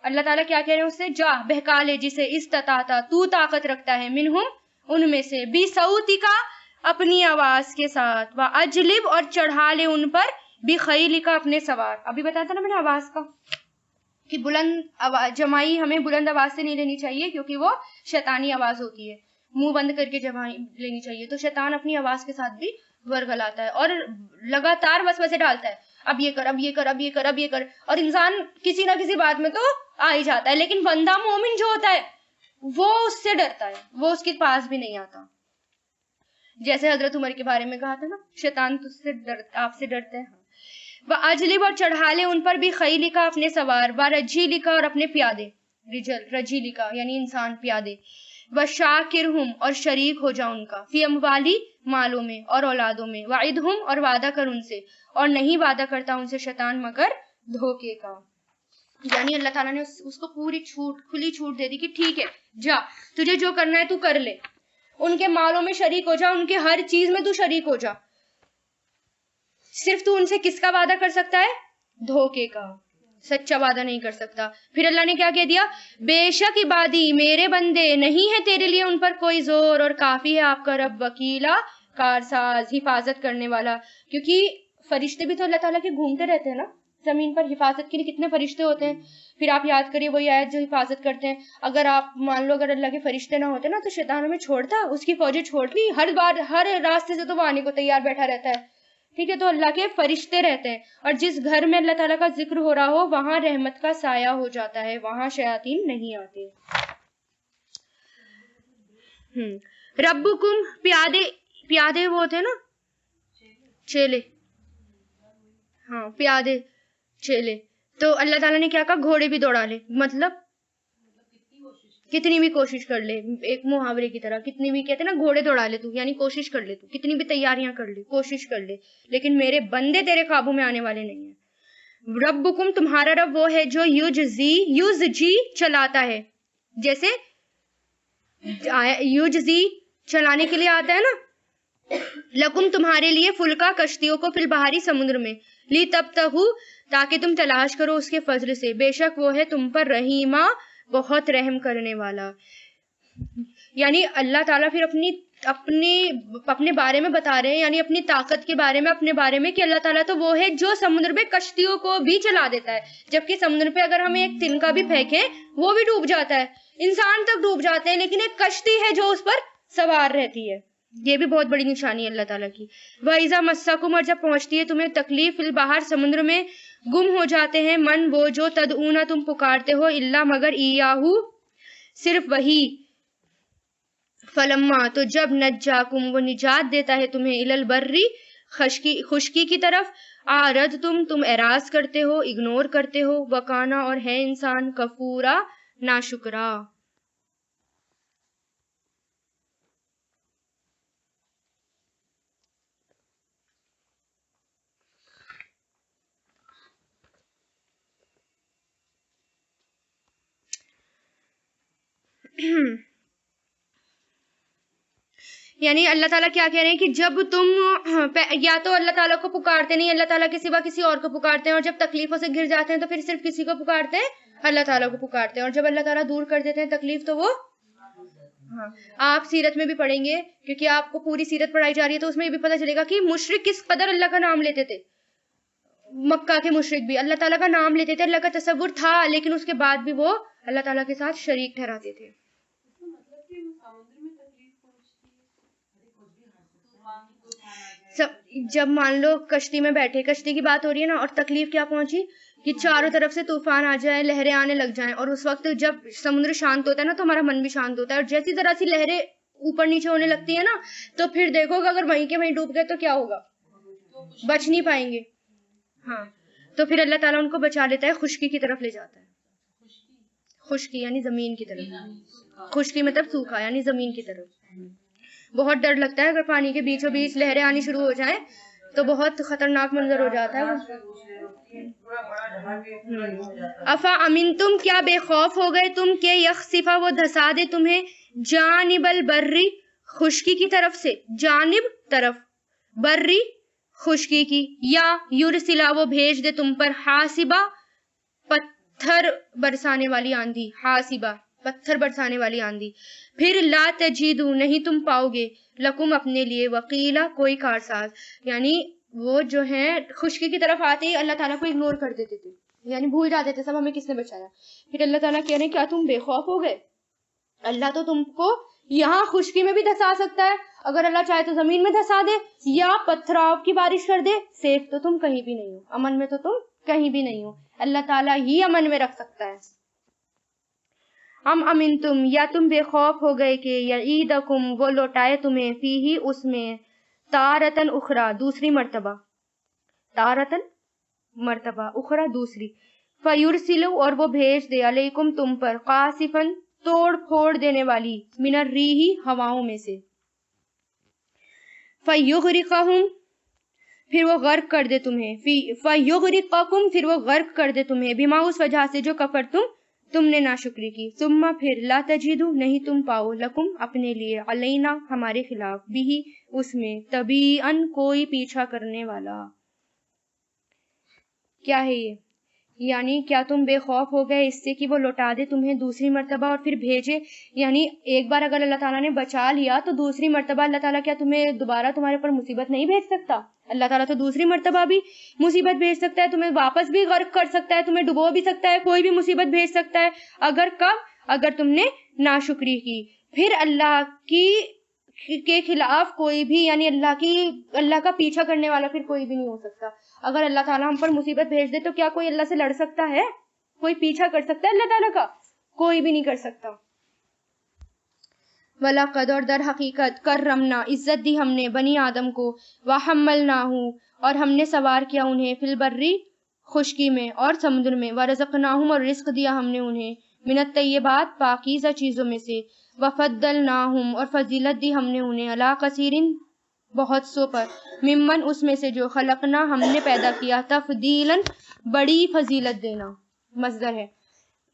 اللہ تعالیٰ کیا کہہ رہے ہیں اس سے؟ جا بہکا لے جسے استطاعتا تو طاقت رکھتا ہے، منہم ان میں سے، بصوتی کا اپنی آواز کے ساتھ، واجلب اور چڑھا لے ان پر، بخیل کا اپنے سوار. ابھی بتایا تھا نا میں نے آواز کا کہ بلند جمائی ہمیں بلند آواز سے نہیں لینی چاہیے کیونکہ وہ شیطانی آواز ہوتی ہے. منہ بند کر کے جمائی لینی چاہیے. تو شیطان اپنی آواز کے ساتھ بھی ورگلاتا ہے اور لگاتار وسوسے ڈالتا ہے، اب یہ کر، اب یہ کر، اب یہ کر، اب یہ کر، اور انسان کسی نہ کسی بات میں تو آ ہی جاتا ہے. لیکن بندہ مومن جو ہوتا ہے وہ اس سے ڈرتا ہے، وہ اس کے پاس بھی نہیں آتا. جیسے حضرت عمر کے بارے میں کہا تھا نا، شیطان آپ سے ڈرتے ہیں. وَأَجْلِبْ اور چڑھا لے ان پر بھی خیلی کا اپنے سوار، وَرَجِّلِ کا اور اپنے پیادے، رجیلی کا یعنی انسان پیادے. وَشَاكِرْهُمْ اور شریک ہو جا ان کا، فی اموالی مالوں میں اور اولادوں میں، وَعِدْهُمْ اور وعدہ کر ان سے، اور نہیں وعدہ کرتا ان سے شیطان مگر دھوکے کا. یعنی اللہ تعالیٰ نے اس کو پوری کھلی چھوٹ دے دی کہ ٹھیک ہے جا، تجھے جو کرنا ہے تو کر لے، ان کے مالوں میں شریک ہو جا، ان کے ہر چیز میں تو شریک ہو جا. صرف تو ان سے کس کا وعدہ کر سکتا ہے؟ دھوکے کا، سچا وعدہ نہیں کر سکتا. پھر اللہ نے کیا کہہ دیا؟ بے شک عبادی میرے بندے، نہیں ہے تیرے لیے ان پر کوئی زور، اور کافی ہے آپ کا رب وکیلا، کارساز، حفاظت کرنے والا. کیونکہ فرشتے بھی تو اللہ تعالیٰ کے گھومتے رہتے ہیں نا، زمین پر حفاظت کے لیے کتنے فرشتے ہوتے ہیں. پھر آپ یاد کریے وہی آیت جو حفاظت کرتے ہیں. اگر آپ مان لو اگر اللہ کے فرشتے نہ ہوتے نا تو شیطان ہمیں چھوڑتا, اس کی فوجیں چھوڑتی, ہر بار ہر راستے سے تو وہ آنے کو تیار بیٹھا رہتا ہے. ٹھیک ہے, تو اللہ کے فرشتے رہتے ہیں, اور جس گھر میں اللہ تعالیٰ کا ذکر ہو رہا ہو وہاں رحمت کا سایہ ہو جاتا ہے, وہاں شیاطین نہیں آتے. ربکم, پیادے وہ تھے نا, چیلے, ہاں پیادے چیلے. تو اللہ تعالیٰ نے کیا کہا, گھوڑے بھی دوڑا لے, مطلب کتنی بھی کوشش کر لے, ایک محاورے کی طرح, کتنی بھی کہتے ہیں نا گھوڑے دوڑا لے تو, یعنی کوشش کر لے تو, کتنی بھی تیاریاں کر لے, کوشش کر لے, لیکن میرے بندے تیرے قابو میں آنے والے نہیں ہیں. ربکم, تمہارا رب وہ ہے جو یوزجی چلاتا ہے, جیسے یوجزی چلانے کے لیے آتا ہے نا, لکم تمہارے لیے فلکا کشتیوں کو فی البحری سمندر میں, لی تبتغوا تاکہ تم تلاش کرو اس کے فضل سے, بے شک وہ ہے تم پر رحیمہ بہت رحم کرنے والا. یعنی اللہ تعالیٰ پھر اپنے بارے میں بتا رہے ہیں, یعنی اپنی طاقت کے بارے میں, اپنے بارے میں, کہ اللہ تعالیٰ تو وہ ہے جو سمندر میں کشتیوں کو بھی چلا دیتا ہے, جبکہ سمندر پہ اگر ہمیں ایک تنکا بھی پھینکیں وہ بھی ڈوب جاتا ہے, انسان تک ڈوب جاتے ہیں, لیکن ایک کشتی ہے جو اس پر سوار رہتی ہے. یہ بھی بہت بڑی نشانی ہے اللہ تعالیٰ کی. وَإِذَا مَسَّكُمْ, اور جب پہنچتی ہے تمہیں تکلیف, فی البحر سمندر میں, گم ہو جاتے ہیں من وہ جو, تدعون تم پکارتے ہو, الا مگر, ایاہو صرف وہی, فلما تو جب, نجاکم وہ نجات دیتا ہے تمہیں, الی البری خشکی کی طرف, آرد تم اعراض کرتے ہو, اگنور کرتے ہو, وکانا اور ہے انسان, کفورا ناشکرا. یعنی اللہ تعالیٰ کیا کہہ رہے ہیں کہ جب تم یا تو اللہ تعالیٰ کو پکارتے نہیں, اللہ تعالیٰ کے سوا کسی اور کو پکارتے ہیں, اور جب تکلیفوں سے گر جاتے ہیں تو پھر صرف کسی کو پکارتے ہیں, اللہ تعالیٰ کو پکارتے ہیں, اور جب اللہ تعالیٰ دور کر دیتے ہیں تکلیف تو وہ, ہاں آپ سیرت میں بھی پڑھیں گے, کیونکہ آپ کو پوری سیرت پڑھائی جا رہی ہے, تو اس میں یہ بھی پتہ چلے گا کہ مشرک کس قدر اللہ کا نام لیتے تھے. مکہ کے مشرک بھی اللہ تعالیٰ کا نام لیتے تھے, اللہ کا تصور تھا, لیکن اس کے بعد بھی وہ اللہ تعالیٰ کے ساتھ شریک ٹھہراتے تھے. جب مان لو کشتی میں بیٹھے, کشتی کی بات ہو رہی ہے نا, اور تکلیف کیا پہنچی کہ چاروں طرف سے طوفان آ جائے, لہریں آنے لگ جائیں, اور اس وقت جب سمندر شانت ہوتا ہے نا تو ہمارا من بھی شانت ہوتا ہے, اور جیسی طرح سی لہریں اوپر نیچے ہونے لگتی ہے نا, تو پھر دیکھو گا اگر وہیں کے وہیں ڈوب گئے تو کیا ہوگا, بچ نہیں پائیں گے. ہاں تو پھر اللہ تعالیٰ ان کو بچا لیتا ہے, خشکی کی طرف لے جاتا ہے. خشکی یعنی زمین کی طرف, خشکی مطلب سوکھا یعنی زمین کی طرف. بہت ڈر لگتا ہے اگر پانی کے بیچوں بیچ لہریں آنی شروع ہو جائیں تو بہت خطرناک منظر ہو جاتا ہے. افا امین تم, کیا بے خوف ہو گئے تم, کہ یخسفا وہ دھسا دے تمہیں, جانب البری خشکی کی طرف سے, جانب طرف, بری خشکی کی, یا یرسلا وہ بھیج دے تم پر, حاسبہ پتھر برسانے والی آندھی, حاسبہ پتھر برسانے والی آندھی, پھر لا تجیدو نہیں تم پاؤ گے, لکم اپنے لیے, وکیلا کوئی کارساز. یعنی وہ جو ہیں خشکی کی طرف آتے ہی اللہ تعالیٰ کو اگنور کر دیتے تھے, یعنی بھول جاتے تھے سب ہمیں کس نے بچایا. پھر اللہ تعالیٰ کہہ رہے ہیں کیا تم بے خوف ہو گئے, اللہ تو تم کو یہاں خشکی میں بھی دھسا سکتا ہے, اگر اللہ چاہے تو زمین میں دھسا دے, یا پتھراؤ کی بارش کر دے, سیف تو تم کہیں بھی نہیں ہو, امن میں تو تم کہیں بھی نہیں ہو, اللہ تعالیٰ ہی امن میں رکھ سکتا ہے. ام امن تم, یا تم بے خوف ہو گئے کہ یعیدکم وہ لوٹائے تمہیں, فی ہی اس میں, تارتن اخرى دوسری مرتبہ, تارتن مرتبہ, اخرى دوسری, فیرسلو اور وہ بھیج دے, علیکم تم پر, قاصفن توڑ پھوڑ دینے والی, من الریح ہواؤں میں سے, فیغرقہم پھر وہ غرق کر دے تمہیں, فیغرقکم پھر وہ غرق کر دے تمہیں, بما اس وجہ سے جو کفر تم نے ناشکری کی, ثم پھر لا تجدو نہیں تم پاؤ, لکم اپنے لیے, علینا ہمارے خلاف, بھی اس میں, تبیعن کوئی پیچھا کرنے والا. کیا ہے یہ یعنی کیا تم بے خوف ہو گئے اس سے کہ وہ لوٹا دے تمہیں دوسری مرتبہ اور پھر بھیجے؟ یعنی ایک بار اگر اللہ تعالیٰ نے بچا لیا تو دوسری مرتبہ اللہ تعالیٰ کیا تمہیں دوبارہ تمہارے پر مصیبت نہیں بھیج سکتا؟ اللہ تعالیٰ تو دوسری مرتبہ بھی مصیبت بھیج سکتا ہے، تمہیں واپس بھی غرق کر سکتا ہے، تمہیں ڈبو بھی سکتا ہے، کوئی بھی مصیبت بھیج سکتا ہے. اگر کب؟ اگر تم نے ناشکری کی. پھر اللہ کے خلاف کوئی بھی، یعنی اللہ کا پیچھا کرنے والا پھر کوئی بھی نہیں ہو سکتا. اگر اللہ تعالیٰ ہم پر مصیبت بھیج دے تو کیا کوئی اللہ سے لڑ سکتا ہے؟ کوئی پیچھا کر سکتا ہے اللہ تعالیٰ کا؟ کوئی بھی نہیں کر سکتا. وَلَقَدْ اور در حقیقت کرمنا عزت دی ہم نے بنی آدم کو، وَحَمَّلْنَاهُ اور ہم نے سوار کیا انہیں، فی البری خشکی میں اور سمندر میں، وَرَزَقْنَاهُمْ اور رزق دیا ہم نے انہیں، من الطیبات پاکیزہ چیزوں میں سے، وَفَضَّلْنَاهُمْ اور فضیلت دی ہم نے انہیں، عَلَىٰ کثیرٍ بہت سو پر، ممن اس میں سے جو خلقنا ہم نے پیدا کیا، تفضیلاً بڑی فضیلت دینا مصدر ہے.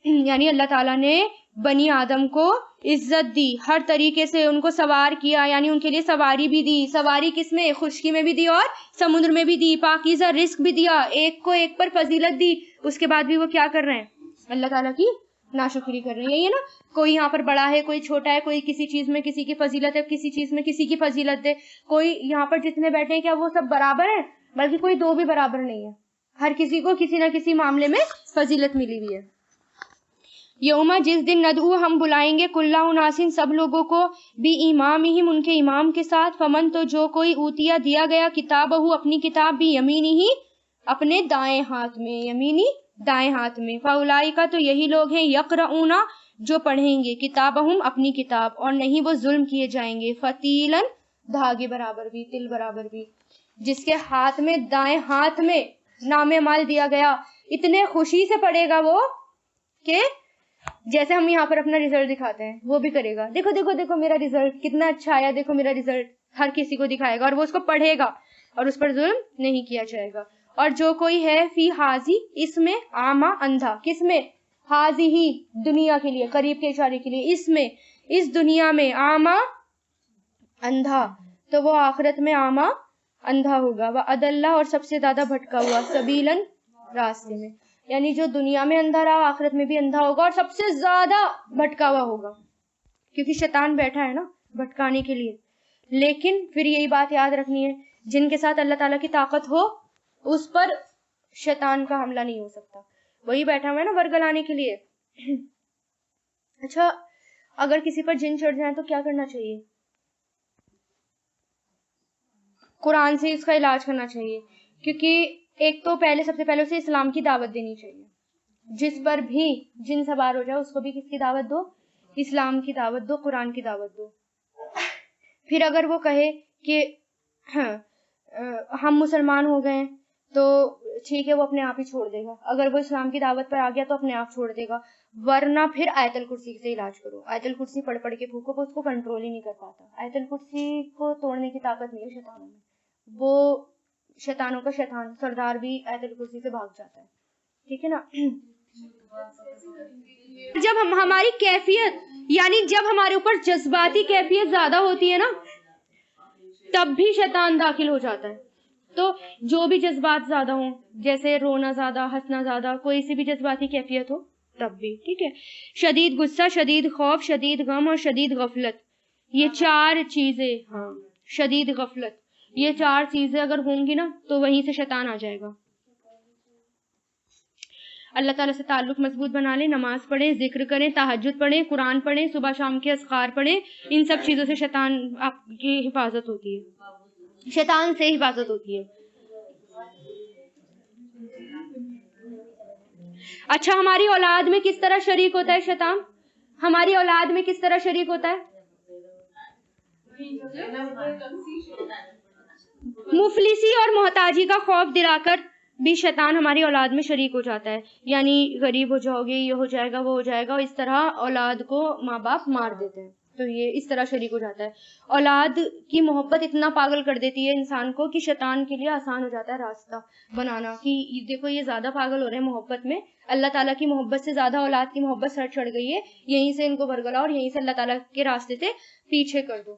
یعنی اللہ تعالیٰ نے بنی آدم کو عزت دی، ہر طریقے سے ان کو سوار کیا، یعنی ان کے لیے سواری بھی دی. سواری کس میں؟ خشکی میں بھی دی اور سمندر میں بھی دی. پاکیزہ رزق بھی دیا، ایک کو ایک پر فضیلت دی. اس کے بعد بھی وہ کیا کر رہے ہیں؟ اللہ تعالیٰ کی ناشکری کر رہے ہیں. یہی ہے نا، کوئی یہاں پر بڑا ہے، کوئی چھوٹا ہے، کوئی کسی چیز میں کسی کی فضیلت ہے، کسی چیز میں کسی کی فضیلت ہے. کوئی یہاں پر جتنے بیٹھے ہیں کیا وہ سب برابر ہیں؟ بلکہ کوئی دو بھی برابر نہیں ہے. ہر کسی کو کسی نہ کسی معاملے میں فضیلت ملی ہوئی ہے. یوما جس دن ندعو ہم بلائیں گے کل اناسن سب لوگوں کو، بی امامہم ان کے امام کے ساتھ، فمن تو جو کوئی اوتیا دیا گیا کتابہ اپنی کتاب، بھی یمینی ہی اپنے دائیں ہاتھ میں، یمینی دائیں ہاتھ میں، فاولائکا تو یہی لوگ ہیں، یقرؤون جو پڑھیں گے، کتابہم اپنی کتاب، اور نہیں وہ ظلم کیے جائیں گے، فتیلن دھاگے برابر بھی، تل برابر بھی. جس کے ہاتھ میں، دائیں ہاتھ میں نام مال دیا گیا، اتنے خوشی سے پڑھے گا وہ کہ جیسے ہم یہاں پر اپنا ریزلٹ دکھاتے ہیں وہ بھی کرے گا، دیکھو دیکھو دیکھو میرا ریزلٹ کتنا اچھا آیا، دیکھو میرا ریزلٹ، ہر کسی کو دکھائے گا اور وہ اس کو پڑھے گا اور اس پر ظلم نہیں کیا جائے گا. اور جو کوئی ہے فی حاضی اس میں، آما اندھا، کس میں؟ حاضی ہی دنیا کے لیے، قریب کے اشارے کے لیے، اس میں، اس دنیا میں، آما اندھا، تو وہ آخرت میں آما اندھا ہوگا. وَأَدَلَّ اور سب سے زیادہ بھٹکا ہوا، سبیلاً راستے میں. یعنی جو دنیا میں اندھا رہا آخرت میں بھی اندھا ہوگا اور سب سے زیادہ بھٹکا ہوا ہوگا، کیونکہ شیطان بیٹھا ہے نا بھٹکانے کے لیے. لیکن پھر یہی بات یاد رکھنی ہے، جن کے ساتھ اللہ تعالیٰ کی طاقت ہو اس پر شیطان کا حملہ نہیں ہو سکتا. وہی بیٹھا ہوا ہے نا ورگلانے کے لیے. اچھا، اگر کسی پر جن چڑھ جائیں تو کیا کرنا چاہیے؟ قرآن سے اس کا علاج کرنا چاہیے، کیونکہ ایک تو سب سے پہلے اسے اسلام کی دعوت دینی چاہیے. جس پر بھی جن سوار ہو جائے اس کو بھی کس کی دعوت دو؟ اسلام کی دعوت دو، قرآن کی دعوت دو. پھر اگر وہ کہے کہ ہم مسلمان ہو گئے تو ٹھیک ہے، وہ اپنے آپ ہی چھوڑ دے گا. اگر وہ اسلام کی دعوت پر آ گیا تو اپنے آپ چھوڑ دے گا، ورنہ پھر آیت الکرسی سے علاج کرو. آیت الکرسی پڑھ پڑھ کے پھونکو، اس کو کنٹرول ہی نہیں کر پاتا. آیت الکرسی کو توڑنے کی طاقت نہیں ہے شیطانوں میں. وہ شیطانوں کا شیطان سردار بھی آیت الکرسی سے بھاگ جاتا ہے. ٹھیک ہے نا. جب ہماری کیفیت، یعنی جب ہمارے اوپر جذباتی کیفیت زیادہ ہوتی ہے نا، تب بھی شیطان داخل ہو جاتا ہے. تو جو بھی جذبات زیادہ ہوں، جیسے رونا زیادہ، ہنسنا زیادہ، کوئی سی بھی جذباتی کیفیت ہو تب بھی. ٹھیک ہے. شدید غصہ، شدید خوف، شدید غم اور شدید غفلت، یہ چار چیزیں، ہاں شدید غفلت، یہ چار چیزیں اگر ہوں گی نا تو وہیں سے شیطان آ جائے گا. اللہ تعالیٰ سے تعلق مضبوط بنا لیں، نماز پڑھیں، ذکر کریں، تہجد پڑھیں، قرآن پڑھیں، صبح شام کے اذکار پڑھیں. ان سب چیزوں سے شیطان آپ کی حفاظت ہوتی ہے، شیطان سے حفاظت ہوتی ہے. اچھا، ہماری اولاد میں کس طرح شریک ہوتا ہے شیطان؟ ہماری اولاد میں کس طرح شریک ہوتا ہے؟ مفلسی اور محتاجی کا خوف دلا کر بھی شیطان ہماری اولاد میں شریک ہو جاتا ہے. یعنی غریب ہو جاؤ گے، یہ ہو جائے گا، وہ ہو جائے گا، اس طرح اولاد کو ماں باپ مار دیتے ہیں. تو یہ اس طرح شریک ہو جاتا ہے. اولاد کی محبت اتنا پاگل کر دیتی ہے انسان کو کہ شیطان کے لیے آسان ہو جاتا ہے راستہ بنانا کہ دیکھو یہ زیادہ پاگل ہو رہے ہیں محبت میں، اللہ تعالیٰ کی محبت سے زیادہ اولاد کی محبت سر چڑھ گئی ہے، یہیں سے ان کو برگلاؤ اور یہیں سے اللہ تعالیٰ کے راستے سے پیچھے کر دو.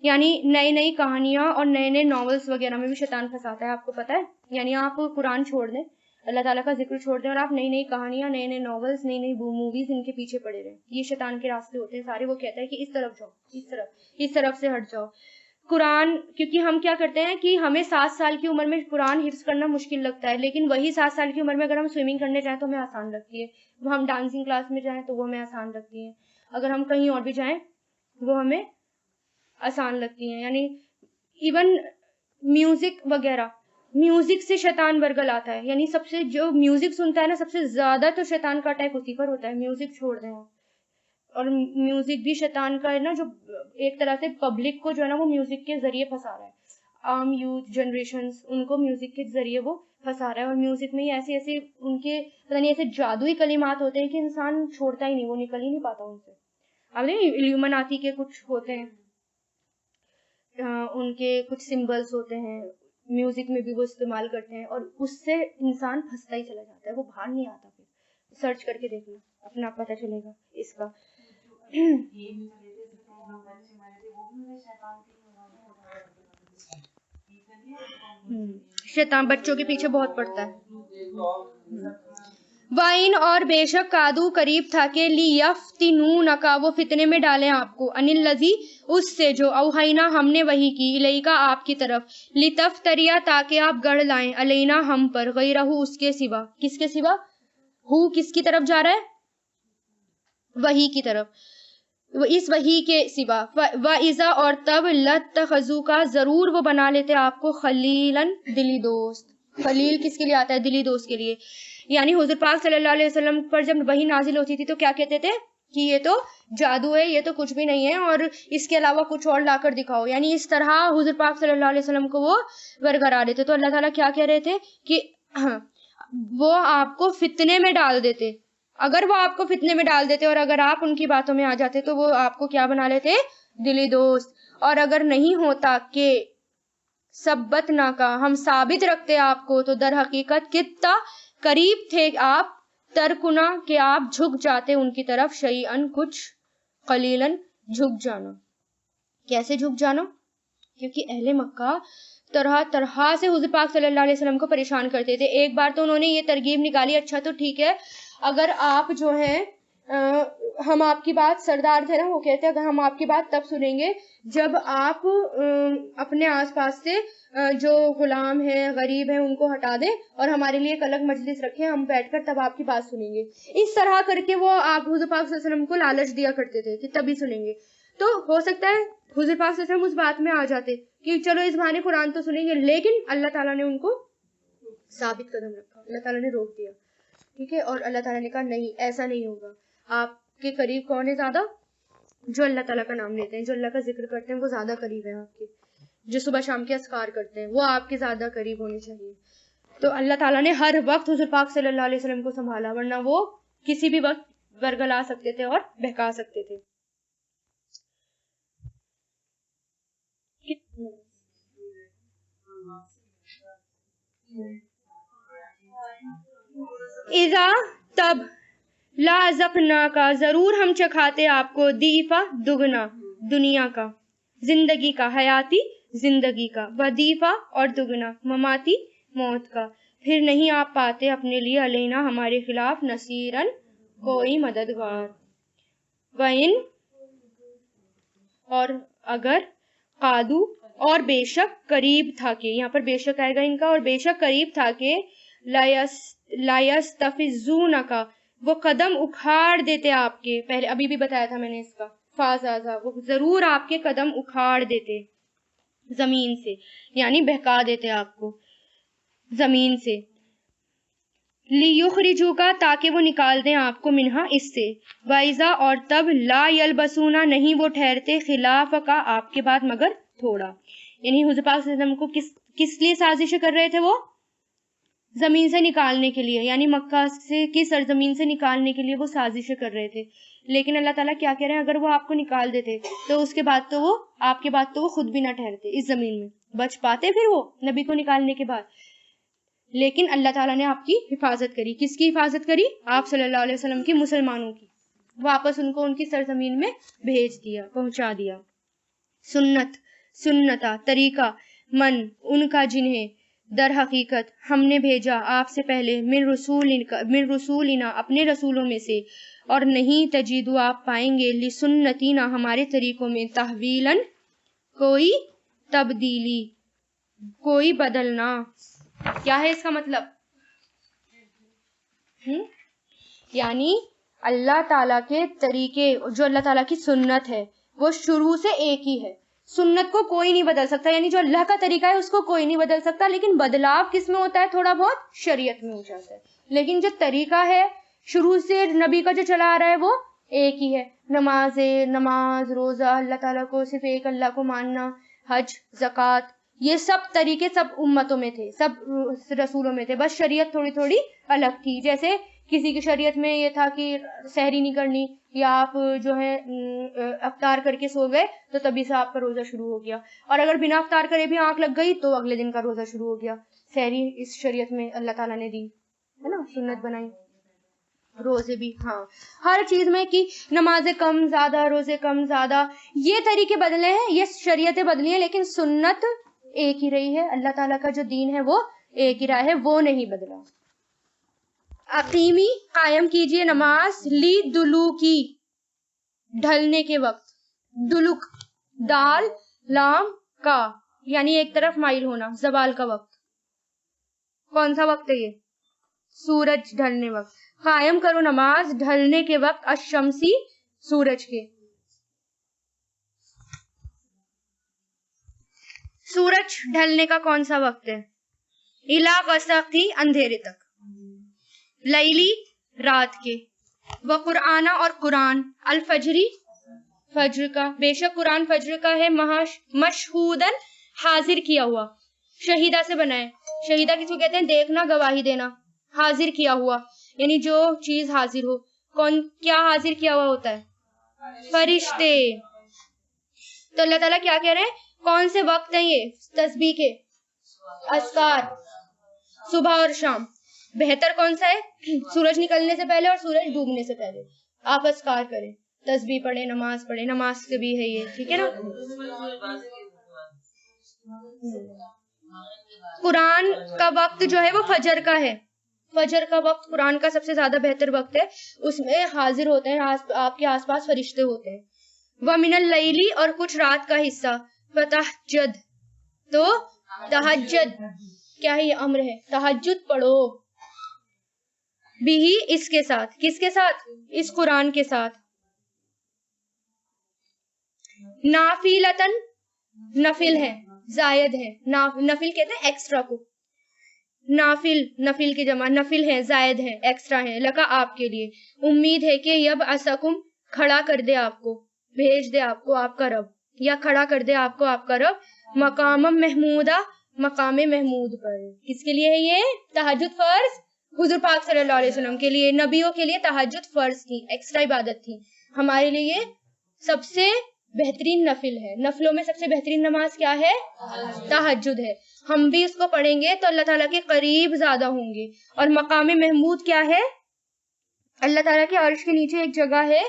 یعنی نئی نئی کہانیاں اور نئے نئے ناولس وغیرہ میں بھی شیطان پھنساتا ہے، آپ کو پتا ہے. یعنی آپ قرآن چھوڑ دیں، اللہ تعالیٰ کا ذکر چھوڑ دیں اور آپ نئی نئی کہانیاں، نئے نئے ناولز، نئی نئی موویز ان کے پیچھے پڑے رہے. یہ شیطان کے راستے ہوتے ہیں سارے. وہ کہتا ہے کہ اس طرف جاؤ، اس طرف سے ہٹ جاؤ. قرآن، کیونکہ ہم کیا کرتے ہیں کہ ہمیں 7 سال کی عمر میں قرآن حفظ کرنا مشکل لگتا ہے، لیکن وہی 7 سال کی عمر میں اگر ہم سوئمنگ کرنے جائیں تو ہمیں آسان لگتی ہے. ہم ڈانسنگ کلاس میں جائیں تو وہ ہمیں آسان لگتی ہے. اگر ہم کہیں اور بھی جائیں وہ ہمیں آسان لگتی ہیں. یعنی ایون میوزک وغیرہ، میوزک سے شیطان برگل آتا ہے. یعنی سب سے جو میوزک سنتا ہے نا، سب سے زیادہ تو شیطان کا اٹیک اسی پر ہوتا ہے. میوزک چھوڑ دیں. اور میوزک بھی شیطان کا ہے نا، جو ایک طرح سے پبلک کو جو ہے نا وہ میوزک کے ذریعے پھنسا رہا ہے. عام یوتھ جنریشنز ان کو میوزک کے ذریعے وہ پھنسا رہا ہے. اور میوزک میں ہی ایسے ایسے ان کے پتہ نہیں ایسے جادوئی کلمات ہوتے ہیں کہ انسان چھوڑتا ہی نہیں، وہ نکل ہی نہیں پاتا ان سے. اب نہیں الیومناتی کے کچھ ہوتے ہیں، ان کے کچھ سمبلس ہوتے ہیں میوزک میں بھی وہ استعمال کرتے ہیں، اور اس سے انسان پھنستا ہی چلا جاتا ہے، وہ باہر نہیں آتا. پھر سرچ کر کے دیکھنا، اپنا پتہ چلے گا اس کا. شیطان بچوں کے پیچھے بہت پڑتا ہے. وَإِنْ اور بے شک کادو قریب تھا کہ لِيَفْتِنُونَكَ وہ فتنے میں ڈالیں آپ کو، عَنِ الَّذِي اس سے جو اوحینا ہم نے وحی کی، الیکا آپ کی طرف، لِتَفْتَرِیَ تاکہ آپ گڑھ لائیں، علینا ہم پر، غیرہ اس کے سوا. کس کے سوا؟ ہو کس کی طرف جا رہا ہے؟ وحی کی طرف. اس وحی کے سوا. وَإِذَا اور تب لَتَّخَذُوكَ ضرور وہ بنا لیتے آپ کو، خلیلاً دلی دوست. خلیل کس کے لیے آتا ہے؟ دلی دوست کے لیے. یعنی حضور پاک صلی اللہ علیہ وسلم پر جب وحی نازل ہوتی تھی تو کیا کہتے تھے کہ یہ تو جادو ہے، یہ تو کچھ بھی نہیں ہے، اور اس کے علاوہ کچھ اور لا کر دکھاؤ. یعنی اس طرح حضور پاک صلی اللہ علیہ وسلم کو وہ برگرا دیتے. تو اللہ تعالیٰ کیا کہہ رہے تھے کہ وہ آپ کو فتنے میں ڈال دیتے. اگر وہ آپ کو فتنے میں ڈال دیتے اور اگر آپ ان کی باتوں میں آ جاتے تو وہ آپ کو کیا بنا لیتے؟ دلی دوست. اور اگر نہیں ہوتا کہ ثبت نہ کا ہم ثابت رکھتے آپ کو، تو در حقیقت کتا قریب تھے آپ، ترکنا کہ آپ جھک جاتے ان کی طرف، شیئن کچھ، قلیلاً جھک جانا. کیسے جھک جانا؟ کیونکہ اہل مکہ طرح طرح سے حضور پاک صلی اللہ علیہ وسلم کو پریشان کرتے تھے. ایک بار تو انہوں نے یہ ترغیب نکالی، اچھا تو ٹھیک ہے اگر آپ جو ہیں ہم آپ کی بات، سردار تھے نا وہ کہتے ہیں اگر ہم آپ کی بات تب سنیں گے جب آپ اپنے آس پاس سے جو غلام ہیں، غریب ہیں، ان کو ہٹا دیں اور ہمارے لیے ایک الگ مجلس رکھیں، ہم بیٹھ کر تب آپ کی بات سنیں گے. اس طرح کر کے وہ آپ حضور پاک صلی اللہ علیہ وسلم کو لالچ دیا کرتے تھے کہ تبھی سنیں گے. تو ہو سکتا ہے حضور پاک صلی اللہ علیہ وسلم اس بات میں آ جاتے کہ چلو اس بہانے قرآن تو سنیں گے، لیکن اللہ تعالیٰ نے ان کو ثابت قدم رکھا، اللہ تعالیٰ نے روک دیا. ٹھیک ہے. اور اللہ تعالیٰ نے کہا نہیں، ایسا نہیں ہوگا. آپ کے قریب کون ہے زیادہ؟ جو اللہ تعالیٰ کا نام لیتے ہیں، جو اللہ کا ذکر کرتے ہیں، وہ زیادہ قریب ہیں آپ کے. جو صبح شام کے اذکار کرتے ہیں وہ آپ کے زیادہ قریب ہونے چاہیے. تو اللہ تعالیٰ نے ہر وقت حضور پاک صلی اللہ علیہ وسلم کو سنبھالا، ورنہ وہ کسی بھی وقت برگلا سکتے تھے اور بہکا سکتے تھے. اذا تب لا ذقنا کا ضرور ہم چکھاتے آپ کو، دیفا دگنا دنیا کا، زندگی کا، حیاتی زندگی کا، ودیفا اور دگنا مماتی موت کا. پھر نہیں آپ پاتے اپنے لیے علینا ہمارے خلاف نصیرن کوئی مددگار. وَإِن اور اگر، قادو اور بے شک قریب تھا کہ، یہاں پر بے شک آئے گا ان کا، اور بے شک قریب تھا کہ لَيَسْتَفِزُّونَكَ وہ قدم اکھاڑ دیتے آپ کے، پہلے ابھی بھی بتایا تھا میں نے اس کا، فازازا وہ ضرور آپ کے قدم اکھاڑ دیتے زمین سے، یعنی بہکا دیتے آپ کو زمین سے. لِيُخْرِجُوكَ تاکہ وہ نکال دیں آپ کو، منہا اس سے. وَإِذَا اور تب لا يَلْبَسُونَ نہیں وہ ٹھہرتے، خلافَكَ آپ کے بعد مگر تھوڑا. یعنی حضور پاک صلی اللہ علیہ وسلم کو کس لیے سازشیں کر رہے تھے؟ وہ زمین سے نکالنے کے لیے، یعنی مکہ سے کی سرزمین سے نکالنے کے لیے وہ سازشیں کر رہے تھے. لیکن اللہ تعالیٰ کیا کہہ رہے ہیں، اگر وہ آپ کو نکال دیتے تو اس کے بعد تو وہ آپ کے بعد تو وہ خود بھی نہ ٹھہرتے اس زمین میں، بچ پاتے پھر وہ نبی کو نکالنے کے بعد. لیکن اللہ تعالیٰ نے آپ کی حفاظت کری. کس کی حفاظت کری؟ آپ صلی اللہ علیہ وسلم کی، مسلمانوں کی. واپس ان کو ان کی سرزمین میں بھیج دیا، پہنچا دیا. سنتا طریقہ، من ان کا جنہیں در حقیقت ہم نے بھیجا آپ سے پہلے من رسولنا اپنے رسولوں میں سے، اور نہیں تجیدو آپ پائیں گے لسنتینا ہمارے طریقوں میں تحویلاً کوئی تبدیلی، کوئی بدلنا۔ کیا ہے اس کا مطلب؟ یعنی اللہ تعالیٰ کے طریقے، جو اللہ تعالیٰ کی سنت ہے وہ شروع سے ایک ہی ہے، سنت کو کوئی نہیں بدل سکتا، یعنی جو اللہ کا طریقہ ہے اس کو کوئی نہیں بدل سکتا، لیکن بدلاؤ کس میں ہوتا ہے؟ تھوڑا بہت شریعت میں ہو جاتا ہے، لیکن جو طریقہ ہے شروع سے نبی کا جو چلا آ رہا ہے وہ ایک ہی ہے۔ نماز، روزہ، اللہ تعالیٰ کو صرف ایک اللہ کو ماننا، حج، زکوٰۃ، یہ سب طریقے سب امتوں میں تھے، سب رسولوں میں تھے، بس شریعت تھوڑی تھوڑی الگ تھی۔ جیسے کسی کی شریعت میں یہ تھا کہ سحری نہیں کرنی، یا آپ جو ہے افطار کر کے سو گئے تو تبھی سے آپ کا روزہ شروع ہو گیا، اور اگر بنا افطار کرے بھی آنکھ لگ گئی تو اگلے دن کا روزہ شروع ہو گیا۔ سحری اس شریعت میں اللہ تعالیٰ نے دی ہے نا، سنت بنائی۔ روزے بھی، ہاں، ہر چیز میں کہ نمازیں کم زیادہ، روزے کم زیادہ، یہ طریقے بدلے ہیں، یہ شریعتیں بدلی ہیں، لیکن سنت ایک ہی رہی ہے۔ اللہ تعالیٰ کا جو دین ہے وہ ایک ہی رہا ہے، وہ نہیں بدلا۔ اقیمی قائم کیجئے نماز، لی دلوکی ڈھلنے کے وقت، دلک دال لام کا یعنی ایک طرف مائل ہونا، زوال کا وقت۔ کون سا وقت ہے یہ؟ سورج ڈھلنے وقت۔ قائم کرو نماز ڈھلنے کے وقت، الشمسی سورج کے۔ سورج ڈھلنے کا کون سا وقت ہے؟ الا غسقی اندھیرے تک، لیلی رات کے، وقرآن اور قرآن، الفجری فجر کا، بے شک قرآن فجر کا ہے، مشہودن حاضر کیا ہوا، شہیدہ سے بنا ہے۔ شہیدہ کس کو کہتے ہیں؟ دیکھنا، گواہی دینا، حاضر کیا ہوا یعنی جو چیز حاضر ہو۔ کیا حاضر کیا ہوا ہوتا ہے؟ فرشتے۔ تو اللہ تعالیٰ کیا کہہ رہے ہیں؟ کون سے وقت ہیں یہ تسبیح کے؟ اذکار، صبح اور شام۔ بہتر کون سا ہے؟ سورج نکلنے سے پہلے اور سورج ڈوبنے سے پہلے آپ اذکار کریں، تسبیح پڑھیں، نماز پڑھیں، نماز کے بھی ہے یہ، ٹھیک ہے نا۔ قرآن کا وقت جو ہے وہ فجر کا ہے، فجر کا وقت قرآن کا سب سے زیادہ بہتر وقت ہے، اس میں حاضر ہوتے ہیں، آپ کے آس پاس فرشتے ہوتے ہیں۔ وَمِنَ اللَّيْلِ اور کچھ رات کا حصہ، فَتَحْجَد تو تہجد، کیا ہے یہ امر ہے، تہجد پڑھو، بھی اس کے ساتھ، کس کے ساتھ؟ اس قرآن کے ساتھ۔ نافلتن نفل ہے، زائد ہے، نفل کہتے ہیں ایکسٹرا کو، نفل کی جمع، نفل ہے، زائد ہے، ایکسٹرا ہے، لکا آپ کے لیے، امید ہے کہ یب اسکم کھڑا کر دے آپ کو، بھیج دے آپ کو آپ کا رب، یا کھڑا کر دے آپ کو آپ کا رب، مقام محمودہ مقام محمود پر۔ کس کے لیے ہے یہ تہجد فرض؟ حضور پاک صلی اللہ علیہ وسلم کے لیے، نبیوں کے لیے تہجد فرض تھی، ایکسٹرا عبادت تھی، ہمارے لیے یہ سب سے بہترین نفل ہے۔ نفلوں میں سب سے بہترین نماز کیا ہے؟ تہجد ہے۔ ہم بھی اس کو پڑھیں گے تو اللہ تعالیٰ کے قریب زیادہ ہوں گے۔ اور مقام محمود کیا ہے؟ اللہ تعالیٰ کے عرش کے نیچے ایک جگہ ہے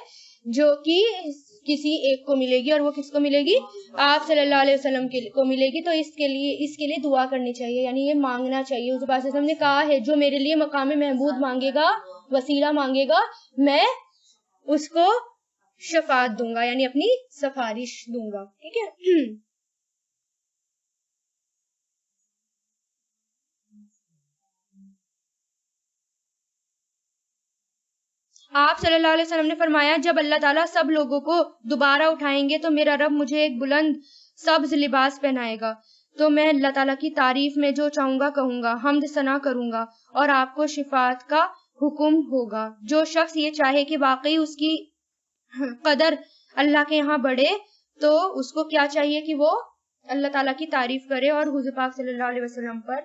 جو کہ کسی ایک کو ملے گی، اور وہ کس کو ملے گی؟ آپ صلی اللہ علیہ وسلم کو ملے گی۔ تو اس کے لیے دعا کرنی چاہیے، یعنی یہ مانگنا چاہیے۔ حضور پاک صلی اللہ علیہ وسلم نے کہا ہے جو میرے لیے مقام محمود مانگے گا، وسیلہ مانگے گا، میں اس کو شفاعت دوں گا، یعنی اپنی سفارش دوں گا، ٹھیک ہے۔ آپ صلی اللہ علیہ وسلم نے فرمایا جب اللہ تعالیٰ سب لوگوں کو دوبارہ اٹھائیں گے تو میرا رب مجھے ایک بلند سبز لباس پہنائے گا، تو میں اللہ تعالیٰ کی تعریف میں جو چاہوں گا کہوں گا، حمد ثنا کروں گا، اور آپ کو شفاعت کا حکم ہوگا۔ جو شخص یہ چاہے کہ واقعی اس کی قدر اللہ کے یہاں بڑھے تو اس کو کیا چاہیے کہ وہ اللہ تعالیٰ کی تعریف کرے اور حضور پاک صلی اللہ علیہ وسلم پر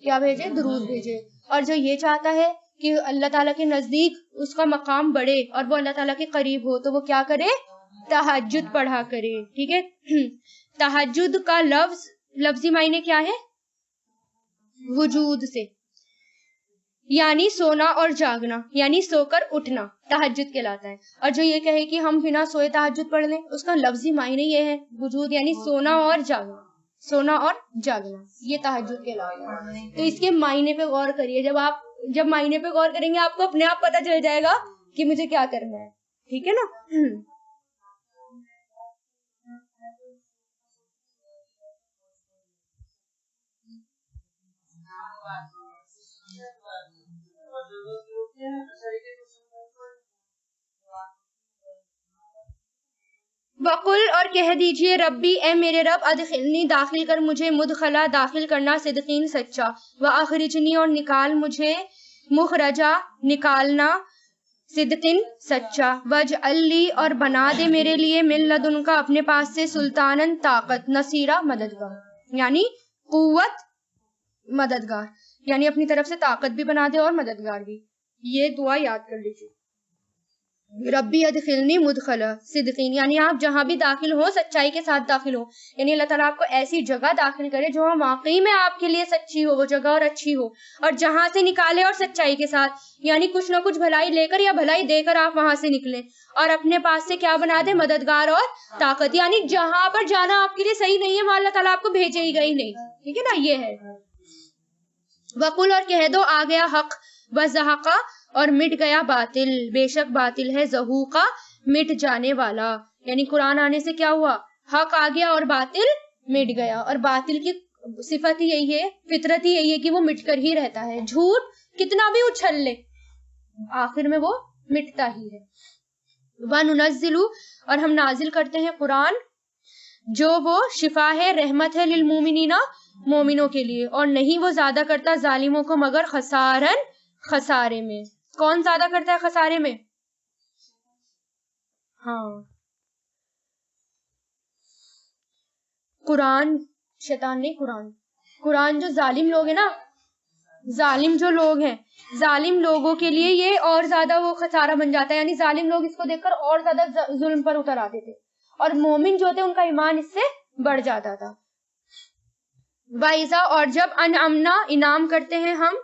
کیا بھیجے؟ درود بھیجے۔ اور جو یہ چاہتا ہے کہ اللہ تعالیٰ کے نزدیک اس کا مقام بڑھے اور وہ اللہ تعالیٰ کے قریب ہو تو وہ کیا کرے؟ تہجد پڑھا کرے، ٹھیک ہے۔ تہجد کا لفظی معنی کیا ہے؟ وجود سے، یعنی سونا اور جاگنا، یعنی سو کر اٹھنا تہجد کہلاتا ہے۔ اور جو یہ کہے کہ ہم بنا سوئے تہجد پڑھ لیں، اس کا لفظی معنی یہ ہے وجود، یعنی سونا اور جاگنا، سونا اور جاگنا، یہ تہجد کہلاتا ہے. تو اس کے معنی پہ غور کریے. جب معنی پہ غور کریں گے آپ کو اپنے آپ پتہ چل جائے گا کہ مجھے کیا کرنا ہے. ٹھیک ہے نا. وقل اور کہہ دیجئے ربی اے میرے رب ادخلنی داخل کر مجھے مدخلا داخل کرنا صدقین سچا واخرجنی اور نکال مجھے مخرجا نکالنا صدقین سچا واجعل لی اور بنا دے میرے لیے من لدن کا اپنے پاس سے سلطانن طاقت نصیرہ مددگار یعنی قوت مددگار یعنی اپنی طرف سے طاقت بھی بنا دے اور مددگار بھی. یہ دعا یاد کر لیجیے. ربی ادخلنی مدخلا صدقین یعنی آپ جہاں بھی داخل ہو سچائی کے ساتھ داخل ہو. یعنی اللہ تعالیٰ آپ کو ایسی جگہ داخل کرے جو واقعی میں آپ کے لیے سچی ہو وہ جگہ اور اچھی ہو, اور جہاں سے نکالے اور سچائی کے ساتھ یعنی کچھ نہ کچھ بھلائی لے کر یا بھلائی دے کر آپ وہاں سے نکلیں, اور اپنے پاس سے کیا بنا دے مددگار اور طاقت یعنی جہاں پر جانا آپ کے لیے صحیح نہیں ہے وہاں اللہ تعالیٰ آپ کو بھیجے گا ہی نہیں. ٹھیک ہے نا. یہ ہے. وقل اور کہہ دو آ گیا حق وزہقا اور مٹ گیا باطل بے شک باطل ہے زہوقا مٹ جانے والا. یعنی قرآن آنے سے کیا ہوا, حق آ گیا اور باطل مٹ گیا. اور باطل کی صفت ہی یہی ہے, فطرت ہی یہی ہے کہ وہ مٹ کر ہی رہتا ہے. جھوٹ کتنا بھی اچھل لے آخر میں وہ مٹتا ہی ہے. وَنُنَزِّلُ اور ہم نازل کرتے ہیں قرآن جو وہ شفا ہے رحمت ہے للمومنین مومنوں کے لیے, اور نہیں وہ زیادہ کرتا ظالموں کو مگر خسارن خسارے میں. کون زیادہ کرتا ہے خسارے میں؟ ہاں قرآن, شیطان نہیں قرآن جو ظالم لوگ ہیں نا, ظالم جو لوگ ہیں ظالم لوگوں کے لیے یہ اور زیادہ وہ خسارہ بن جاتا ہے. یعنی ظالم لوگ اس کو دیکھ کر اور زیادہ ظلم پر اتر آتے تھے, اور مومن جو تھے ان کا ایمان اس سے بڑھ جاتا تھا. وَإِذَا اور جب انعمنا انعام کرتے ہیں ہم